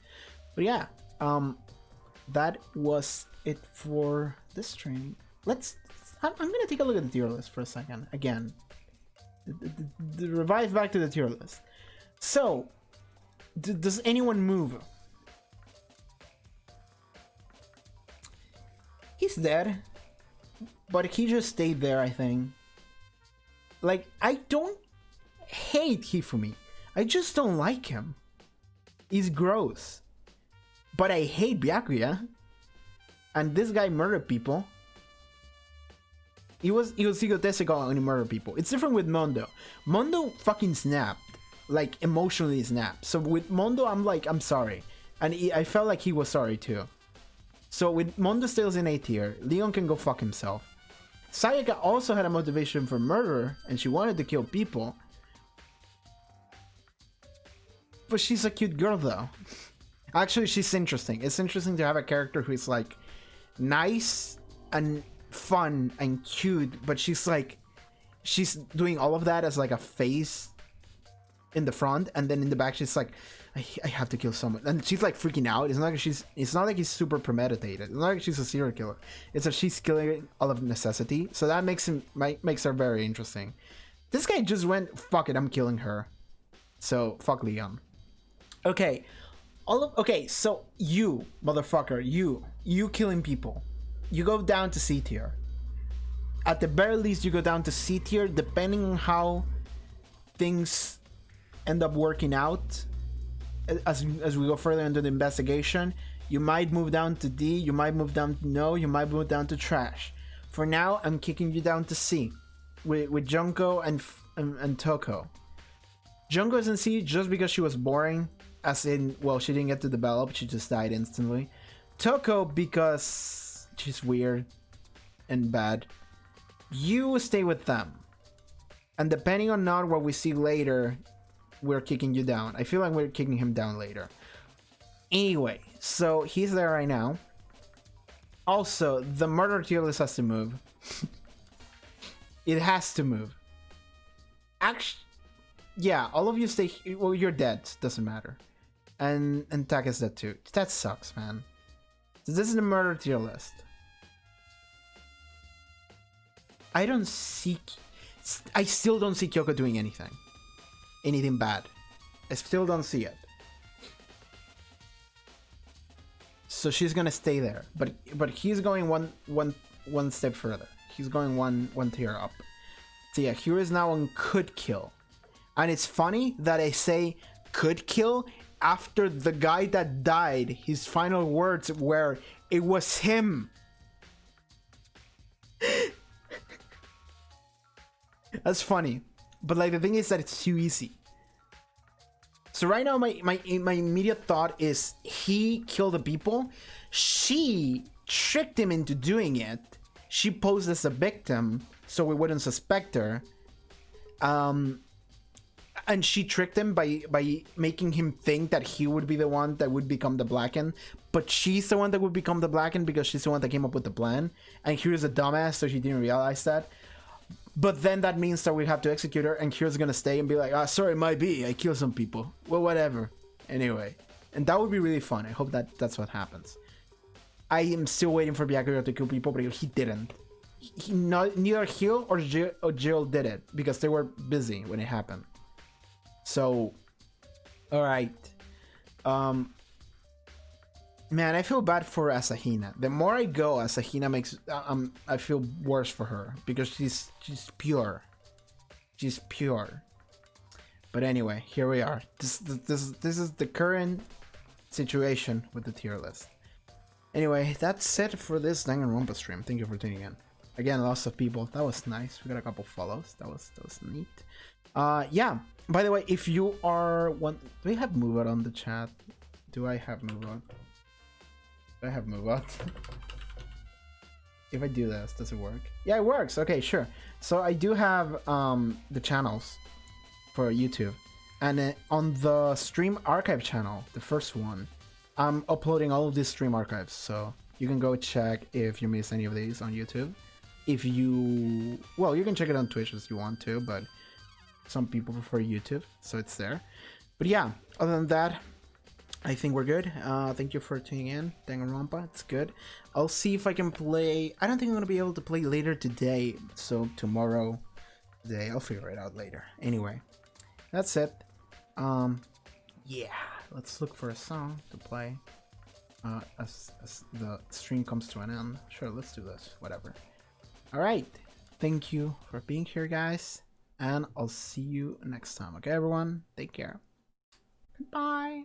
But yeah, that was it for this stream. I'm gonna take a look at the tier list for a second. Again, the revive back to the tier list. So, does anyone move? He's dead, but he just stayed there, I think. Like, I don't hate Hifumi. I just don't like him. He's gross. But I hate Byakuya. And this guy murdered people. He was egotistical and he murdered people. It's different with Mondo. Mondo fucking snapped. Like, emotionally snapped. So with Mondo, I'm like, I'm sorry. And I felt like he was sorry too. So with Mondo still in A tier, Leon can go fuck himself. Sayaka also had a motivation for murder, and she wanted to kill people. But she's a cute girl though. Actually, she's interesting. It's interesting to have a character who's like nice and fun and cute, but she's doing all of that as like a face in the front, and then in the back she's like, I have to kill someone, and she's like freaking out. It's not like he's super premeditated. It's not like she's a serial killer. It's that she's killing all of necessity. So that makes her very interesting. This guy just went, fuck it, I'm killing her. So fuck Leon. Okay, so you motherfucker, you killing people, you go down to C tier. At the very least, you go down to C tier, depending on how things end up working out. As we go further into the investigation, you might move down to D, you might move down to no, you might move down to trash. For now, I'm kicking you down to C with Junko and Toko. Junko is in C just because she was boring, as in, well, she didn't get to develop, she just died instantly. Toko because she's weird and bad. You stay with them, and depending on not what we see later, we're kicking you down. I feel like we're kicking him down later. Anyway, so he's there right now. Also, the murder tier list has to move. It has to move. Actually, yeah, all of you stay. Well, you're dead. Doesn't matter. And Tak is dead too. That sucks, man. So this is the murder tier list. I still don't see Kyoko doing anything bad. I still don't see it. So she's gonna stay there, but he's going one step further. He's going one tier up. So yeah, here is now on could kill, and it's funny that I say could kill after the guy that died. His final words were, "It was him." That's funny. But like the thing is that it's too easy. So right now my immediate thought is he killed the people. She tricked him into doing it. She posed as a victim so we wouldn't suspect her. And she tricked him by making him think that he would be the one that would become the Blackened. But she's the one that would become the Blackened because she's the one that came up with the plan. And Kyura's a dumbass, so she didn't realize that. But then that means that we have to execute her, and Kyura's gonna stay and be like, sorry, it might be, I killed some people. Well, whatever. Anyway. And that would be really fun. I hope that's what happens. I am still waiting for Byakuya to kill people, but he didn't. Neither Hill or Jill did it, because they were busy when it happened. So, alright. Man, I feel bad for Asahina. The more I go, Asahina makes I feel worse for her because she's pure. She's pure. But anyway, here we are. This is the current situation with the tier list. Anyway, that's it for this Danganronpa stream. Thank you for tuning in. Again, lots of people. That was nice. We got a couple follows. That was neat. Yeah. By the way, if you are one, do we have move out on the chat? Do I have move out? Do I have move out? If I do this, does it work? Yeah, it works. Okay, sure. So I do have the channels for YouTube, and on the stream archive channel, the first one, I'm uploading all of these stream archives, so you can go check if you miss any of these on YouTube. If you, well, you can check it on Twitch as you want to, but some people prefer YouTube, so it's there. But yeah, other than that, I think we're good. Thank you for tuning in. Danganronpa, it's good. I'll see if I can play. I don't think I'm gonna be able to play later today, so tomorrow day I'll figure it out later. Anyway, that's it. Yeah, let's look for a song to play as the stream comes to an end. Sure, let's do this. Whatever. All right. Thank you for being here, guys, and I'll see you next time. Okay, everyone. Take care. Goodbye.